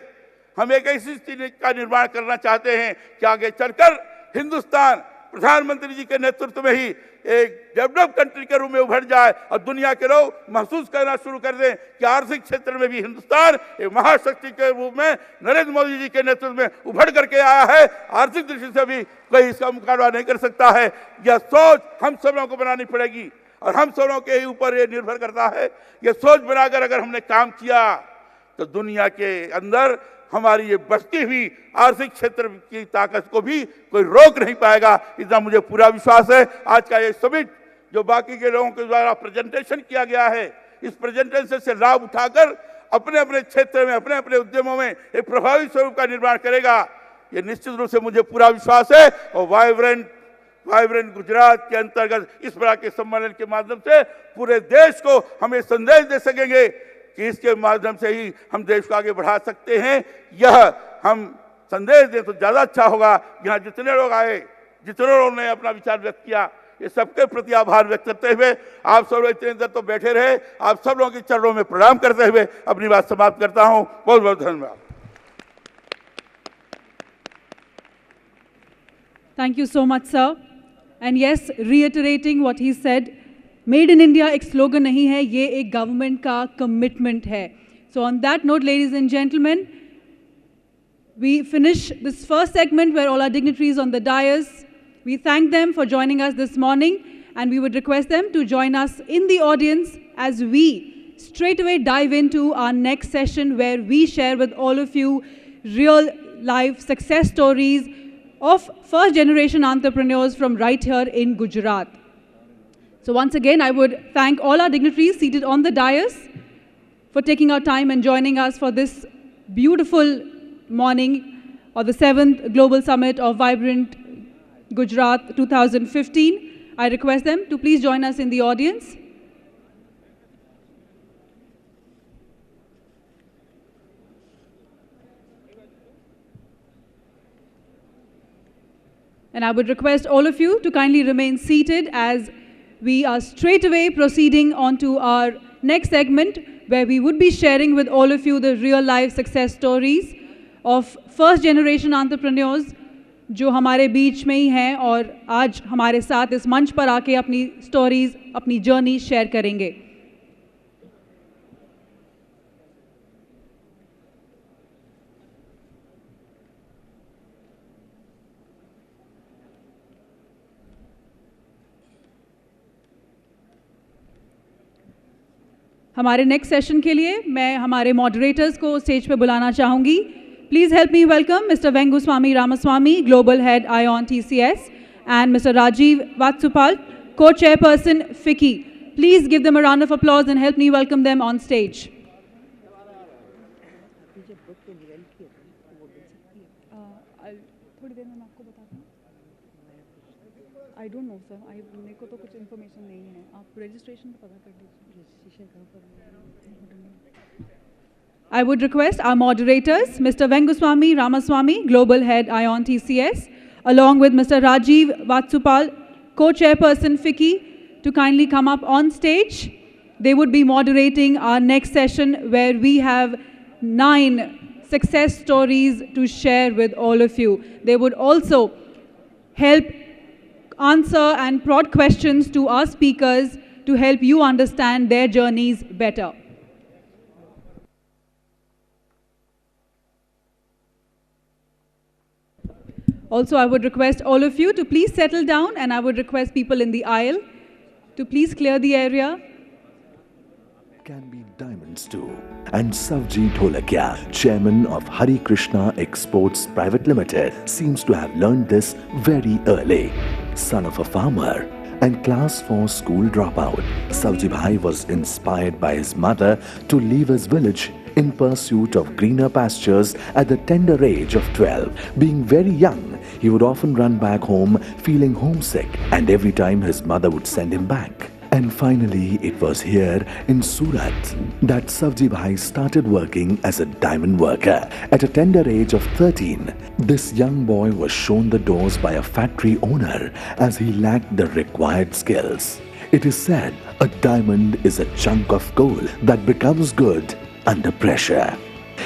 हम एक ऐसी स्थिति का निर्माण करना चाहते हैं कि आगे चलकर हिंदुस्तान प्रधानमंत्री जी के नेतृत्व में ही एक डेवलप कंट्री के रूप में उभर जाए और दुनिया के लोग महसूस करना शुरू कर दें कि आर्थिक क्षेत्र में भी हिंदुस्तान एक महाशक्ति के रूप में नरेंद्र मोदी जी के नेतृत्व में उभर करके आया है। आर्थिक दृष्टि से भी कोई इसका मुकाबला नहीं कर सकता है। यह सोच हम सब लोगों को बनानी पड़ेगी और हम सब लोगों के ऊपर ये निर्भर करता है। यह सोच बनाकर अगर हमने काम किया तो दुनिया के अंदर हमारी ये बढ़ती हुई आर्थिक क्षेत्र की ताकत को भी कोई रोक नहीं पाएगा, इतना मुझे पूरा विश्वास है। आज का ये समिट जो बाकी के लोगों के द्वारा प्रेजेंटेशन किया गया है, इस प्रेजेंटेशन से लाभ उठाकर अपने अपने क्षेत्र में अपने अपने उद्यमों में एक प्रभावी स्वरूप का निर्माण करेगा, ये निश्चित रूप से मुझे पूरा विश्वास है। और वाइब्रेंट गुजरात के अंतर्गत इस प्रकार के सम्मेलन के माध्यम से पूरे देश को हम ये संदेश दे सकेंगे कि इसके माध्यम से ही हम देश को आगे बढ़ा सकते हैं। यह हम संदेश दें तो ज़्यादा अच्छा होगा। यहाँ जितने लोग आए, जितने लोगों ने अपना विचार व्यक्त किया, ये सबके प्रति आभार व्यक्त करते हुए आप सब लोग इतने देर तो बैठे रहे, आप सब लोगों के चरणों में प्रणाम करते हुए अपनी बात समाप्त करता हूँ। बहुत बहुत धन्यवाद। Thank you so much, sir. And yes, reiterating what he said, made in India एक स्लोगन नहीं है, ये एक गवर्नमेंट का कमिटमेंट है. So on that note, ladies and gentleman, we finish this first segment where all our dignitaries on the dais, we thank them for joining us this morning, and we would request them to join us in the audience as we straight away dive into our next session where we share with all of you real life success stories of first generation entrepreneurs from right here in Gujarat. So once again, I would thank all our dignitaries seated on the dais for taking our time and joining us for this beautiful morning of the 7th Global Summit of Vibrant Gujarat 2015. I request them to please join us in the audience. And I would request all of you to kindly remain seated as we are straight away proceeding on to our next segment where we would be sharing with all of you the real life success stories of first generation entrepreneurs जो हमारे बीच में ही हैं और आज हमारे साथ इस मंच पर आके अपनी स्टोरीज, अपनी जर्नी शेयर करेंगे. हमारे नेक्स्ट सेशन के लिए मैं हमारे मॉडरेटर्स को स्टेज पे बुलाना चाहूँगी. Please help me welcome mister Venguswamy Ramaswamy, global head iON TCS, and Mr. Rajiv Vatsupal, co-chairperson FICCI. Please give them a round of applause and help me welcome them on stage. थोड़ी देर में मैं आपको बताता हूँ. I don't know sir, मेरे को तो कुछ इन्फॉर्मेशन नहीं है. आप रजिस्ट्रेशन पता कर लीजिए. I would request our moderators, Mr. Venguswamy Ramaswamy, Global Head ION TCS, along with Mr. Rajiv Vatsupal, co-chairperson FICCI, to kindly come up on stage. They would be moderating our next session where we have 9 success stories to share with all of you. They would also help answer and prod questions to our speakers to help you understand their journeys better. Also, I would request all of you to please settle down, and I would request people in the aisle to please clear the area. Can be diamonds too. And Savji Dholakia, chairman of Hari Krishna Exports Private Limited, seems to have learned this very early. Son of a farmer and class 4 school dropout, Savji Bhai was inspired by his mother to leave his village in pursuit of greener pastures at the tender age of 12. Being very young, he would often run back home feeling homesick, and every time his mother would send him back. And finally, it was here in Surat that Savji Bhai started working as a diamond worker. At a tender age of 13, this young boy was shown the doors by a factory owner as he lacked the required skills. It is said a diamond is a chunk of coal that becomes good under pressure.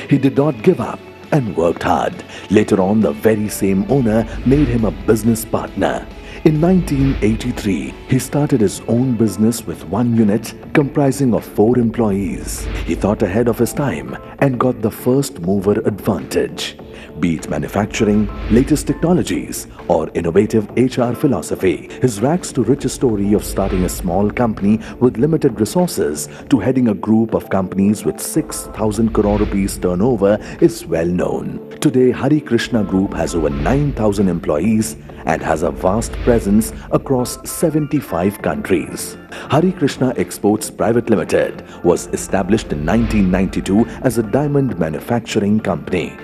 He did not give up and worked hard. Later on, the very same owner made him a business partner. In 1983, he started his own business with one unit comprising of 4 employees. He thought ahead of his time and got the first mover advantage. Be it manufacturing, latest technologies, or innovative HR philosophy, his rags to riches story of starting a small company with limited resources to heading a group of companies with 6,000 crore rupees turnover is well known. Today, Hari Krishna Group has over 9,000 employees and has a vast presence across 75 countries. Hari Krishna Exports Private Limited was established in 1992 as a diamond manufacturing company.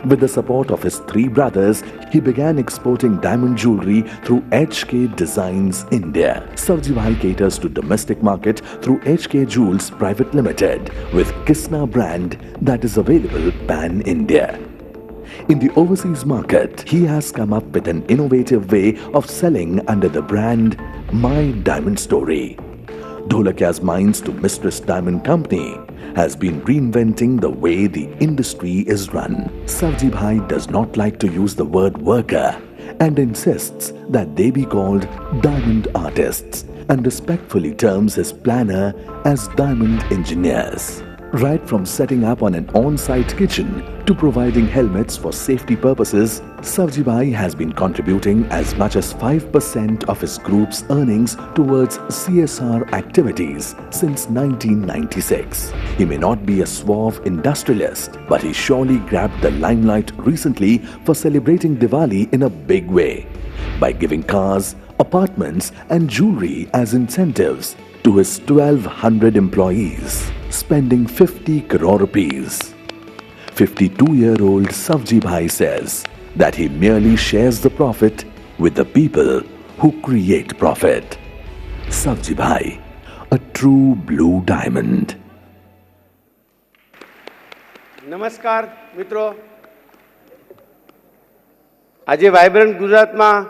With the support of his 3 brothers, he began exporting diamond jewelry through HK Designs India. Savji Bhai caters to domestic market through HK Jewels Private Limited with Kisna brand that is available pan-India. In the overseas market, he has come up with an innovative way of selling under the brand My Diamond Story. Dholakia's Mines to Mistress Diamond Company has been reinventing the way the industry is run. Savji Bhai does not like to use the word worker and insists that they be called diamond artists and respectfully terms his planner as diamond engineers. Right from setting up on an on-site kitchen to providing helmets for safety purposes, Savji Bhai has been contributing as much as 5% of his group's earnings towards CSR activities since 1996. He may not be a suave industrialist, but he surely grabbed the limelight recently for celebrating Diwali in a big way by giving cars, apartments and jewelry as incentives to his 1,200 employees, spending 50 crore rupees. 52-year-old Savji Bhai says that he merely shares the profit with the people who create profit. Savji Bhai, a true blue diamond. નમસ્કાર મિત્રો, આજે vibrant ગુજરાતમાં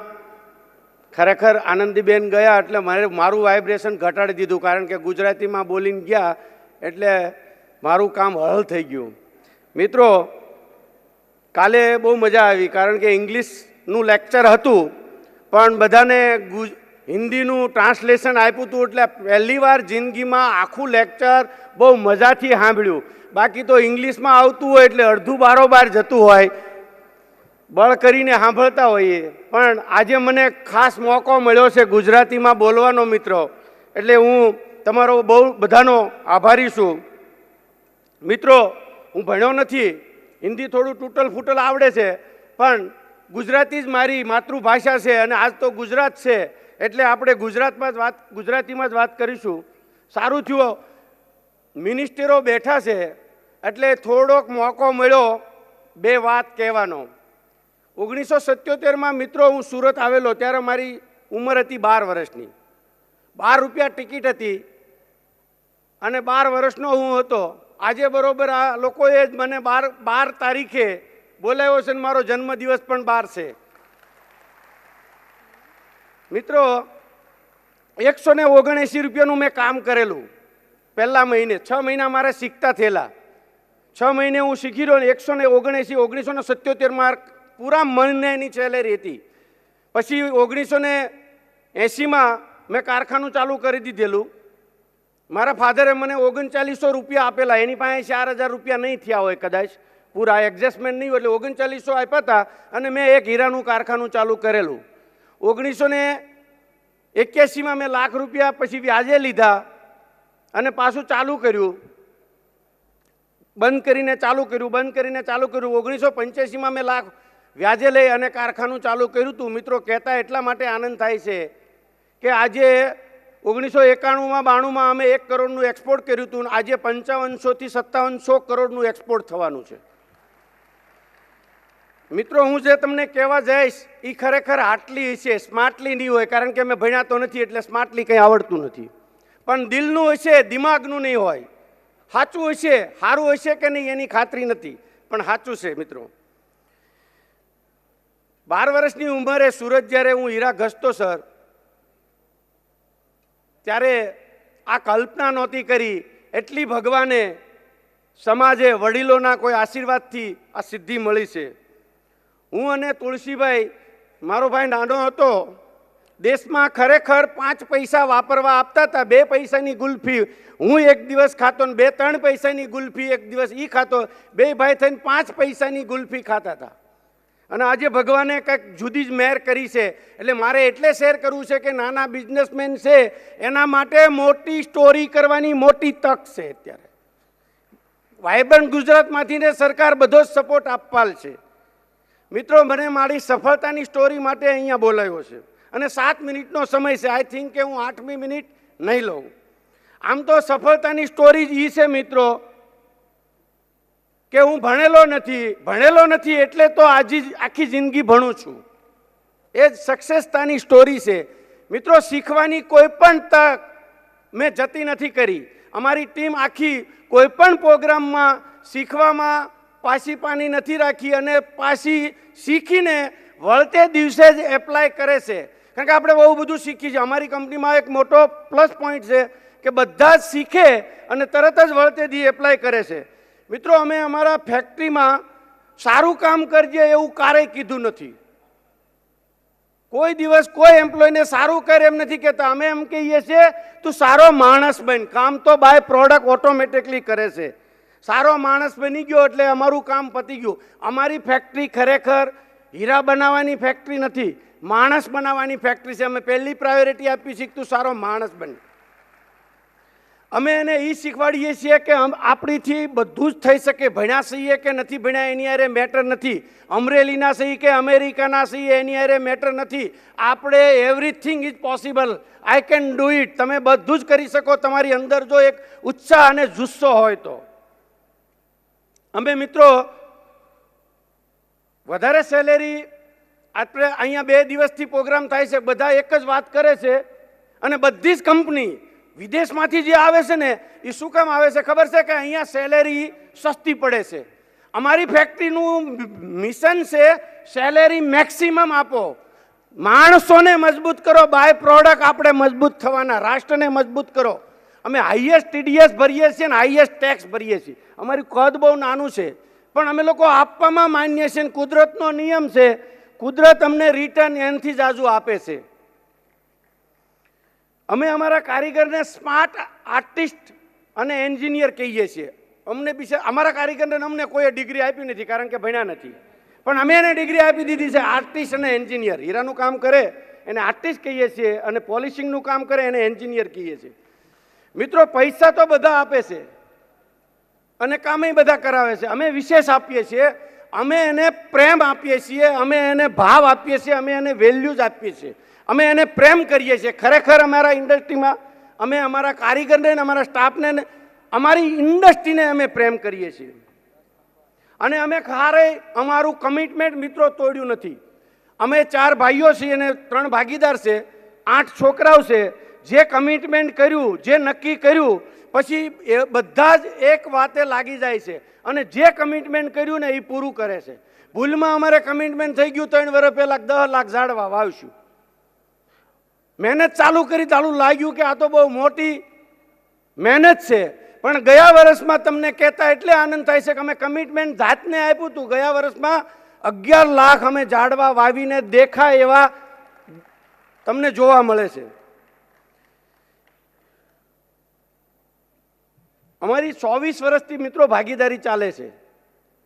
ખરેખર આનંદીબેન ગયા એટલે મારું vibration ઘટાડી દીધું, કારણ કે ગુજરાતીમાં બોલીને ગયા એટલે મારું કામ હળ થઈ ગયું. મિત્રો, કાલે બહુ મજા આવી, કારણ કે ઇંગ્લિશનું લેક્ચર હતું પણ બધાને હિન્દીનું ટ્રાન્સલેશન આપ્યું હતું, એટલે પહેલીવાર જિંદગીમાં આખું લેક્ચર બહુ મજાથી સાંભળ્યું. બાકી તો ઇંગ્લિશમાં આવતું હોય એટલે અડધું બારોબાર જતું હોય, બળ કરીને સાંભળતા હોઈએ. પણ આજે મને ખાસ મોકો મળ્યો છે ગુજરાતીમાં બોલવાનો મિત્રો, એટલે હું તમારો બહુ બધાનો આભારી છું. મિત્રો, હું ભણ્યો નથી, હિન્દી થોડું તૂટલ ફૂટલ આવડે છે, પણ ગુજરાતી જ મારી માતૃભાષા છે અને આજ તો ગુજરાત છે એટલે આપણે ગુજરાતીમાં જ વાત કરીશું. સારું થયું મિનિસ્ટરો બેઠા છે એટલે થોડોક મોકો મળ્યો 2 વાત કહેવાનો. 1977માં મિત્રો હું સુરત આવેલો ત્યારે મારી ઉંમર હતી 12 વર્ષની. 12 રૂપિયા ટિકિટ હતી અને 12 વર્ષનો હું હતો. આજે બરોબર આ લોકોએ જ મને 12 તારીખે બોલાવ્યો છે અને મારો જન્મદિવસ પણ 12 છે. મિત્રો, 179 રૂપિયાનું મેં કામ કરેલું પહેલા મહિને. 6 મહિના મારે શીખતા થયેલા. 6 મહિને હું શીખી રહ્યો. 1977માં પૂરા મહિનાની સેલેરી હતી. પછી 1980માં મેં કારખાનું ચાલુ કરી દીધેલું. મારા ફાધરે મને 3900 રૂપિયા આપેલા. એની પાસે 4000 રૂપિયા નહીં થયા હોય કદાચ, પૂરા એડજસ્ટમેન્ટ નહીં હોય, એટલે 3900 આપ્યા હતા અને મેં એક હીરાનું કારખાનું ચાલુ કરેલું. 1981માં મેં લાખ રૂપિયા પછી વ્યાજે લીધા અને પાછું ચાલુ કર્યું. બંધ કરીને ચાલુ કર્યું. 1985માં મેં લાખ વ્યાજે લઈ અને કારખાનું ચાલુ કર્યું હતું. મિત્રો, કહેતા એટલા માટે આનંદ થાય છે કે આજે 1991માં 92માં અમે 1 કરોડનું એક્સપોર્ટ કર્યું હતું. આજે 5500થી 5700 કરોડનું એક્સપોર્ટ થવાનું છે. મિત્રો, હું જે તમને કહેવા જઈશ એ ખરેખર આટલી છે, સ્માર્ટલી નહીં હોય, કારણ કે મેં ભણ્યા તો નથી એટલે સ્માર્ટલી કંઈ આવડતું નથી. પણ દિલનું હશે, દિમાગનું નહીં હોય. સાચું હશે, સારું હશે કે નહીં એની ખાતરી નથી, પણ સાચું છે. મિત્રો, 12 વર્ષની ઉંમરે સુરત જ્યારે હું હીરા ઘસતો સર, ત્યારે આ કલ્પના નહોતી કરી. એટલી ભગવાને, સમાજે, વડીલોના કોઈ આશીર્વાદથી આ સિદ્ધિ મળી છે. હું અને તુલસીભાઈ, મારો ભાઈ નાનો હતો દેશમાં ખરેખર 5 પૈસા વાપરવા આપતા હતા, 2 પૈસાની ગુલ્ફી હું એક દિવસ ખાતો ને 2-3 પૈસાની ગુલ્ફી એક દિવસ ઈ ખાતો, 2 ભાઈ થઈને 5 પૈસાની ગુલ્ફી ખાતા હતા. અને આજે ભગવાને કંઈક જુદી જ મહેર કરી છે. એટલે મારે એટલે શેર કરવું છે કે નાના બિઝનેસમેન છે એના માટે મોટી સ્ટોરી કરવાની મોટી તક છે. અત્યારે વાયબ્રન્ટ ગુજરાતમાંથી ને સરકાર બધો જ સપોર્ટ આપવાલ છે. મિત્રો, મને મારી સફળતાની સ્ટોરી માટે અહીંયા બોલાવ્યો છે અને 7 મિનિટનો સમય છે. આઈ થિંક કે હું 8મી મિનિટ નહીં લઉં. આમ તો સફળતાની સ્ટોરી જ એ છે મિત્રો કે હું ભણેલો નથી એટલે તો આજે આખી જિંદગી ભણું છું. એ જ સક્સેસતાની સ્ટોરી છે. મિત્રો, શીખવાની કોઈ પણ તક મેં જતી નથી કરી. અમારી ટીમ આખી કોઈ પણ પ્રોગ્રામમાં શીખવામાં પાછી પાની નથી રાખી અને પાછી શીખીને વળતે દિવસે જ એપ્લાય કરે છે. કારણ કે આપણે બહુ બધું શીખી છે. અમારી કંપનીમાં એક મોટો પ્લસ પોઈન્ટ છે કે બધા જ શીખે અને તરત જ વળતે દી એપ્લાય કરે છે. મિત્રો, અમે અમારા ફેક્ટરીમાં સારું કામ કરજે એવું ક્યારેય કીધું નથી. કોઈ દિવસ કોઈ એમ્પ્લોયને સારું કરે એમ નથી કહેતા. અમે એમ કહીએ છીએ તું સારો માણસ બન. કામ તો બાય પ્રોડક્ટ ઓટોમેટિકલી કરે છે. સારો માણસ બની ગયો એટલે અમારું કામ પતી ગયું. અમારી ફેક્ટરી ખરેખર હીરા બનાવવાની ફેક્ટરી નથી, માણસ બનાવવાની ફેક્ટરી છે. અમે પહેલી પ્રાયોરિટી આપી છે કે તું સારો માણસ બન. અમે એને એ શીખવાડીએ છીએ કે આપણીથી બધું જ થઈ શકે. ભણ્યા છીએ કે નથી ભણ્યા એની હારે મેટર નથી. અમરેલીના સહી કે અમેરિકાના સહી એની હારે મેટર નથી. આપણે everything is possible. I can do it. તમે બધું જ કરી શકો તમારી અંદર જો એક ઉત્સાહ અને જુસ્સો હોય તો. અમે મિત્રો વધારે સેલેરી આપણે અહીંયા 2 દિવસથી પ્રોગ્રામ થાય છે, બધા એક જ વાત કરે છે અને બધી જ કંપની વિદેશમાંથી જે આવે છે ને એ શું કામ આવે છે ખબર છે? કે અહીંયા સેલેરી સસ્તી પડે છે. અમારી ફેક્ટરીનું મિશન છે સેલેરી મેક્સિમમ આપો, માણસોને મજબૂત કરો, બાય પ્રોડક્ટ આપણે મજબૂત થવાના, રાષ્ટ્રને મજબૂત કરો. અમે હાઈએસ્ટ TDS ભરીએ છીએ અને હાઈએસ્ટ ટેક્સ ભરીએ છીએ. અમારું કદ બહુ નાનું છે પણ અમે લોકો આપવામાં માન્ય છે. કુદરતનો નિયમ છે, કુદરત અમને રિટર્ન એનથી જ આજુ આપે છે. અમે અમારા કારીગરને સ્માર્ટ આર્ટિસ્ટ અને એન્જિનિયર કહીએ છીએ. અમને અમારા કારીગરને અમને કોઈ ડિગ્રી આપી નથી કારણ કે ભણ્યા નથી, પણ અમે એને ડિગ્રી આપી દીધી છે આર્ટિસ્ટ અને એન્જિનિયર. હીરાનું કામ કરે એને આર્ટિસ્ટ કહીએ છીએ અને પોલિશિંગનું કામ કરે એને એન્જિનિયર કહીએ છીએ. મિત્રો, પૈસા તો બધા આપે છે અને કામે બધા કરાવે છે. અમે વિશેષ આપીએ છીએ, અમે એને પ્રેમ આપીએ છીએ, અમે એને ભાવ આપીએ છીએ, અમે એને વેલ્યુઝ આપીએ છીએ, અમે એને પ્રેમ કરીએ છીએ. ખરેખર અમારા ઇન્ડસ્ટ્રીમાં અમે અમારા કારીગરને અમારા સ્ટાફને અમારી ઇન્ડસ્ટ્રીને અમે પ્રેમ કરીએ છીએ. અને અમે ક્યારેય અમારું કમિટમેન્ટ મિત્રો તોડ્યું નથી. અમે 4 ભાઈઓ છીએ અને 3 ભાગીદાર છે, 8 છોકરાઓ છે. જે કમિટમેન્ટ કર્યું, જે નક્કી કર્યું પછી એ બધા જ એક વાતે લાગી જાય છે અને જે કમિટમેન્ટ કર્યું ને એ પૂરું કરે છે. ભૂલમાં અમારે કમિટમેન્ટ થઈ ગયું 3 વર્ષ પહેલાં 10 લાખ ઝાડવા વાવશું. મહેનત ચાલુ કરી, ચાલુ લાગ્યું કે આ તો બહુ મોટી મહેનત છે, પણ ગયા વર્ષમાં તમને કહેતા એટલે આનંદ થાય છે કે અમે કમિટમેન્ટ જાતને આપ્યું હતું. ગયા વર્ષમાં 11 લાખ અમે ઝાડવા વાવીને દેખાય એવા તમને જોવા મળે છે. અમારી 24 વર્ષથી મિત્રો ભાગીદારી ચાલે છે.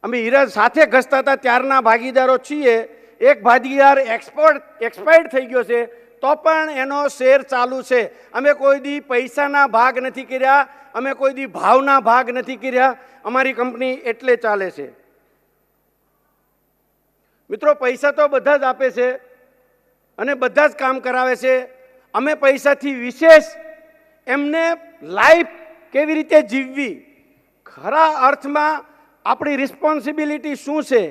અમે હીરા સાથે ઘસતા હતા ત્યારના ભાગીદારો છીએ. એક ભાગીદાર એક્સપાયર્ડ થઈ ગયો છે તો પણ એનો શેર ચાલુ છે. અમે કોઈ દી પૈસાના ભાગ નથી કર્યા, અમે કોઈ દી ભાવના ભાગ નથી કર્યા. અમારી કંપની એટલે ચાલે છે. મિત્રો, પૈસા તો બધા જ આપે છે અને બધા જ કામ કરાવે છે. અમે પૈસાથી વિશેષ એમને લાઈફ કેવી રીતે જીવવી, ખરા અર્થમાં આપણી રિસ્પોન્સિબિલિટી શું છે.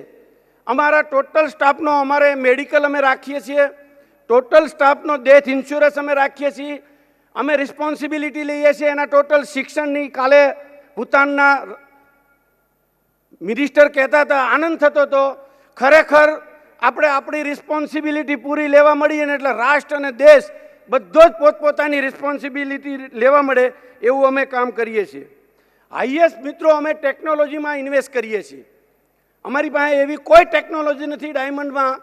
અમારા ટોટલ સ્ટાફનો અમારે મેડિકલ અમે રાખીએ છીએ, ટોટલ સ્ટાફનો ડેથ ઇન્સ્યોરન્સ અમે રાખીએ છીએ. અમે રિસ્પોન્સિબિલિટી લઈએ છીએ એના ટોટલ શિક્ષણની. કાલે ભૂતાનના મિનિસ્ટર કહેતા હતા, આનંદ થતો હતો. ખરેખર આપણે આપણી રિસ્પોન્સિબિલિટી પૂરી લેવા મળી ને એટલે રાષ્ટ્ર અને દેશ બધો જ પોતપોતાની રિસ્પોન્સિબિલિટી લેવા મળે એવું અમે કામ કરીએ છીએ. હાઈએસ્ટ મિત્રો અમે ટેકનોલોજીમાં ઇન્વેસ્ટ કરીએ છીએ. અમારી પાસે એવી કોઈ ટેકનોલોજી નથી ડાયમંડમાં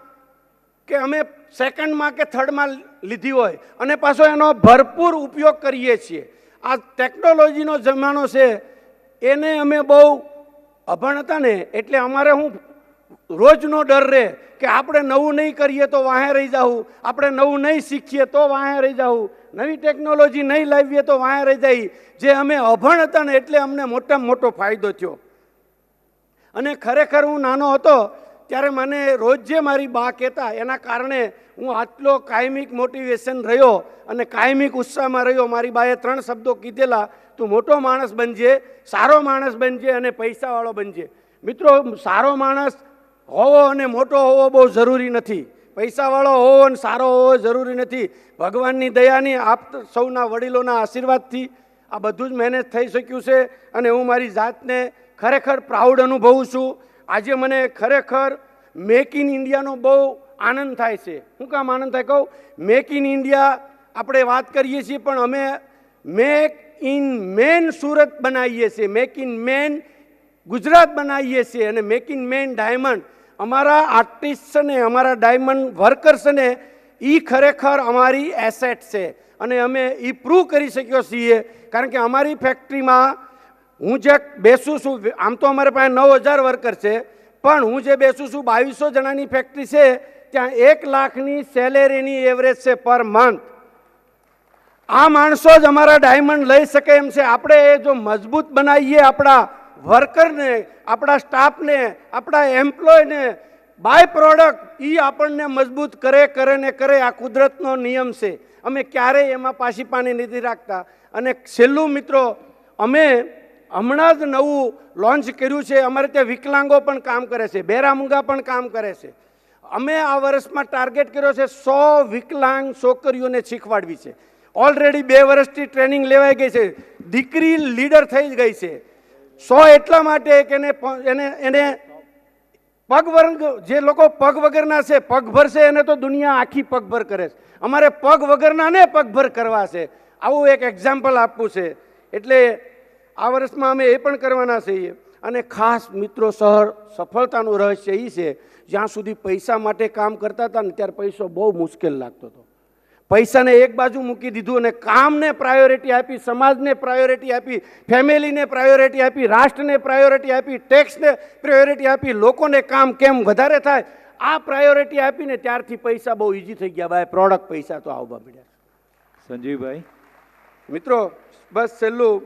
કે અમે સેકન્ડમાં કે થર્ડમાં લીધી હોય અને પાછો એનો ભરપૂર ઉપયોગ કરીએ છીએ. આ ટેકનોલોજીનો જમાનો છે, એને અમે બહુ અભણ હતા ને એટલે અમારે રોજનો ડર રહે કે આપણે નવું નહીં કરીએ તો વાહે રહી જાવું, આપણે નવું નહીં શીખીએ તો વાહે રહી જાવું, નવી ટેકનોલોજી નહીં લાવીએ તો વાહે રહી જાય. જે અમે અભણ હતા ને એટલે અમને મોટામાં મોટો ફાયદો થયો. અને ખરેખર હું નાનો હતો ત્યારે મને રોજ જે મારી બા કહેતા એના કારણે હું આટલો કાયમિક મોટિવેશન રહ્યો અને કાયમિક ઉત્સાહમાં રહ્યો. મારી બાએ 3 શબ્દો કીધેલા, તું મોટો માણસ બનજે, સારો માણસ બનજે અને પૈસાવાળો બનજે. મિત્રો, સારો માણસ હોવો અને મોટો હોવો બહુ જરૂરી નથી, પૈસાવાળો હોવો અને સારો હોવો જરૂરી નથી. ભગવાનની દયાની, આપ સૌના વડીલોના આશીર્વાદથી આ બધું જ મેનેજ થઈ શક્યું છે અને હું મારી જાતને ખરેખર પ્રાઉડ અનુભવું છું. આજે મને ખરેખર મેક ઇન ઇન્ડિયાનો બહુ આનંદ થાય છે. શું કામ આનંદ થાય કહું? મેક ઇન ઇન્ડિયા આપણે વાત કરીએ છીએ પણ અમે મેક ઇન મેન સુરત બનાવીએ છીએ, મેક ઇન મેન ગુજરાત બનાવીએ છીએ અને મેક ઇન મેન ડાયમંડ. અમારા આર્ટિસ્ટ ને, અમારા ડાયમંડ વર્કર્સ ને એ ખરેખર અમારી એસેટ છે અને અમે એ પ્રૂવ કરી શક્યો છીએ. કારણ કે અમારી ફેક્ટરીમાં હું જે બેસું છું, આમ તો અમારે પાસે 9000 વર્કર છે, પણ હું જે બેસું છું 2200 જણાની ફેક્ટરી છે, ત્યાં 1 લાખની સેલેરીની એવરેજ છે પર મંથ. આ માણસો જ અમારા ડાયમંડ લઈ શકે એમ છે. આપણે જો મજબૂત બનાવીએ આપણા વર્કરને, આપણા સ્ટાફને, આપણા એમ્પ્લોયને, બાય પ્રોડક્ટ એ આપણને મજબૂત કરે ને કરે. આ કુદરતનો નિયમ છે, અમે ક્યારેય એમાં પાછી પાણી નથી રાખતા. અને છેલ્લું મિત્રો, અમે હમણાં જ નવું લોન્ચ કર્યું છે. અમારે ત્યાં વિકલાંગો પણ કામ કરે છે, બેરામૂંગા પણ કામ કરે છે. અમે આ વર્ષમાં ટાર્ગેટ કર્યો છે 100 વિકલાંગ છોકરીઓને શીખવાડવી છે. ઓલરેડી 2 વર્ષથી ટ્રેનિંગ લેવાઈ ગઈ છે, દીકરી લીડર થઈ ગઈ છે. 100 એટલા માટે કે એને પગવર્ગ, જે લોકો પગ વગરના છે, પગભર છે, એને તો દુનિયા આખી પગભર કરે છે. અમારે પગ વગરનાને પગભર કરવા છે. આવું એક એક્ઝામ્પલ આપવું છે. એટલે આ વર્ષમાં અમે એ પણ કરવાના છીએ. અને ખાસ મિત્રો, સફળતાનું રહસ્ય એ છે, જ્યાં સુધી પૈસા માટે કામ કરતા હતા ને ત્યારે પૈસો બહુ મુશ્કેલ લાગતો હતો. પૈસાને એક બાજુ મૂકી દીધું અને કામને પ્રાયોરિટી આપી, સમાજને પ્રાયોરિટી આપી, ફેમિલીને પ્રાયોરિટી આપી, રાષ્ટ્રને પ્રાયોરિટી આપી, ટેક્સને પ્રાયોરિટી આપી, લોકોને કામ કેમ વધારે થાય આ પ્રાયોરિટી આપીને ત્યારથી પૈસા બહુ ઇઝી થઈ ગયા. ભાઈ પ્રોડક્ટ પૈસા તો આવવા મળ્યા. સંજીવભાઈ. મિત્રો, બસ છેલ્લું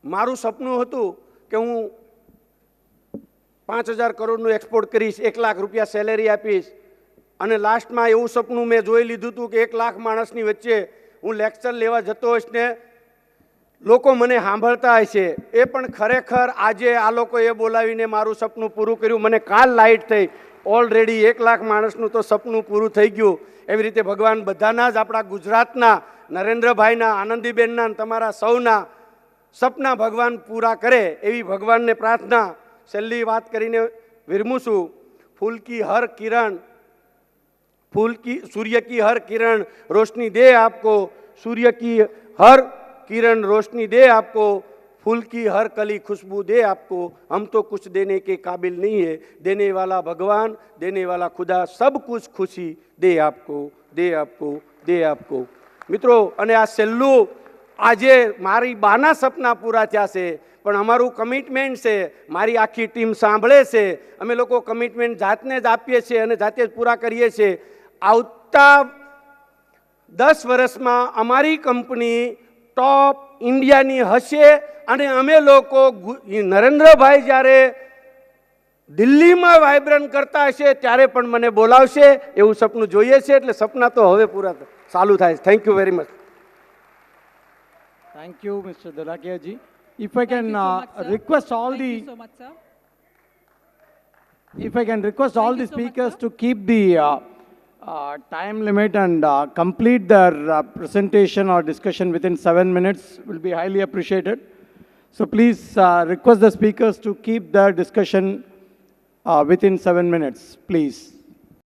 મારું સપનું હતું કે હું 5000 કરોડનું એક્સપોર્ટ કરીશ, 1 લાખ રૂપિયા સેલેરી આપીશ. અને લાસ્ટમાં એવું સપનું મેં જોઈ લીધું હતું કે 1 લાખ માણસની વચ્ચે હું લેક્ચર લેવા જતો હોઈશ ને લોકો મને સાંભળતા હશે. એ પણ ખરેખર આજે આ લોકોએ બોલાવીને મારું સપનું પૂરું કર્યું. મને કાલ લાઇટ થઈ, ઓલરેડી 1 લાખ માણસનું તો સપનું પૂરું થઈ ગયું. એવી રીતે ભગવાન બધાના જ, આપણા ગુજરાતના, નરેન્દ્રભાઈના, આનંદીબેનના, તમારા સૌના સપના ભગવાન પૂરા કરે એવી ભગવાનને પ્રાર્થના. છેલ્લી વાત કરીને વિરમું છું. सूर्य की हर किरण रोशनी दे आपको, सूर्य की हर किरण रोशनी दे आपको, फूल की हर कली खुशबू दे आपको. हम तो कुछ देने के काबिल नहीं है, देने वाला भगवान, देने वाला खुदा सब कुछ खुशी दे आपको, दे आपको, दे आपको. મિત્રો, અને આ છેલ્લું, આજે મારી બાના સપના પૂરા થયા છે પણ અમારું કમિટમેન્ટ છે, મારી આખી ટીમ સાંભળે છે. અમે લોકો કમિટમેન્ટ જાતને જ આપીએ છીએ અને જાતે જ પૂરા કરીએ છીએ. આવતા 10 વર્ષમાં અમારી કંપની ટોપ ઇન્ડિયાની હશે અને અમે લોકો નરેન્દ્રભાઈ જ્યારે દિલ્હીમાં વાઇબ્રન્ટ કરતા હશે ત્યારે પણ મને બોલાવશે એવું સપનું જોઈએ છે. એટલે સપના તો હવે પૂરા ચાલુ થાય. Thank you very much. Thank you, Mr. Dholakia ji. If I can request all the, Thank you so much, sir. if I can request all the speakers to keep the time limit and complete their presentation or discussion within 7 minutes, will be highly appreciated. So please request the speakers to keep their discussion within 7 minutes, please.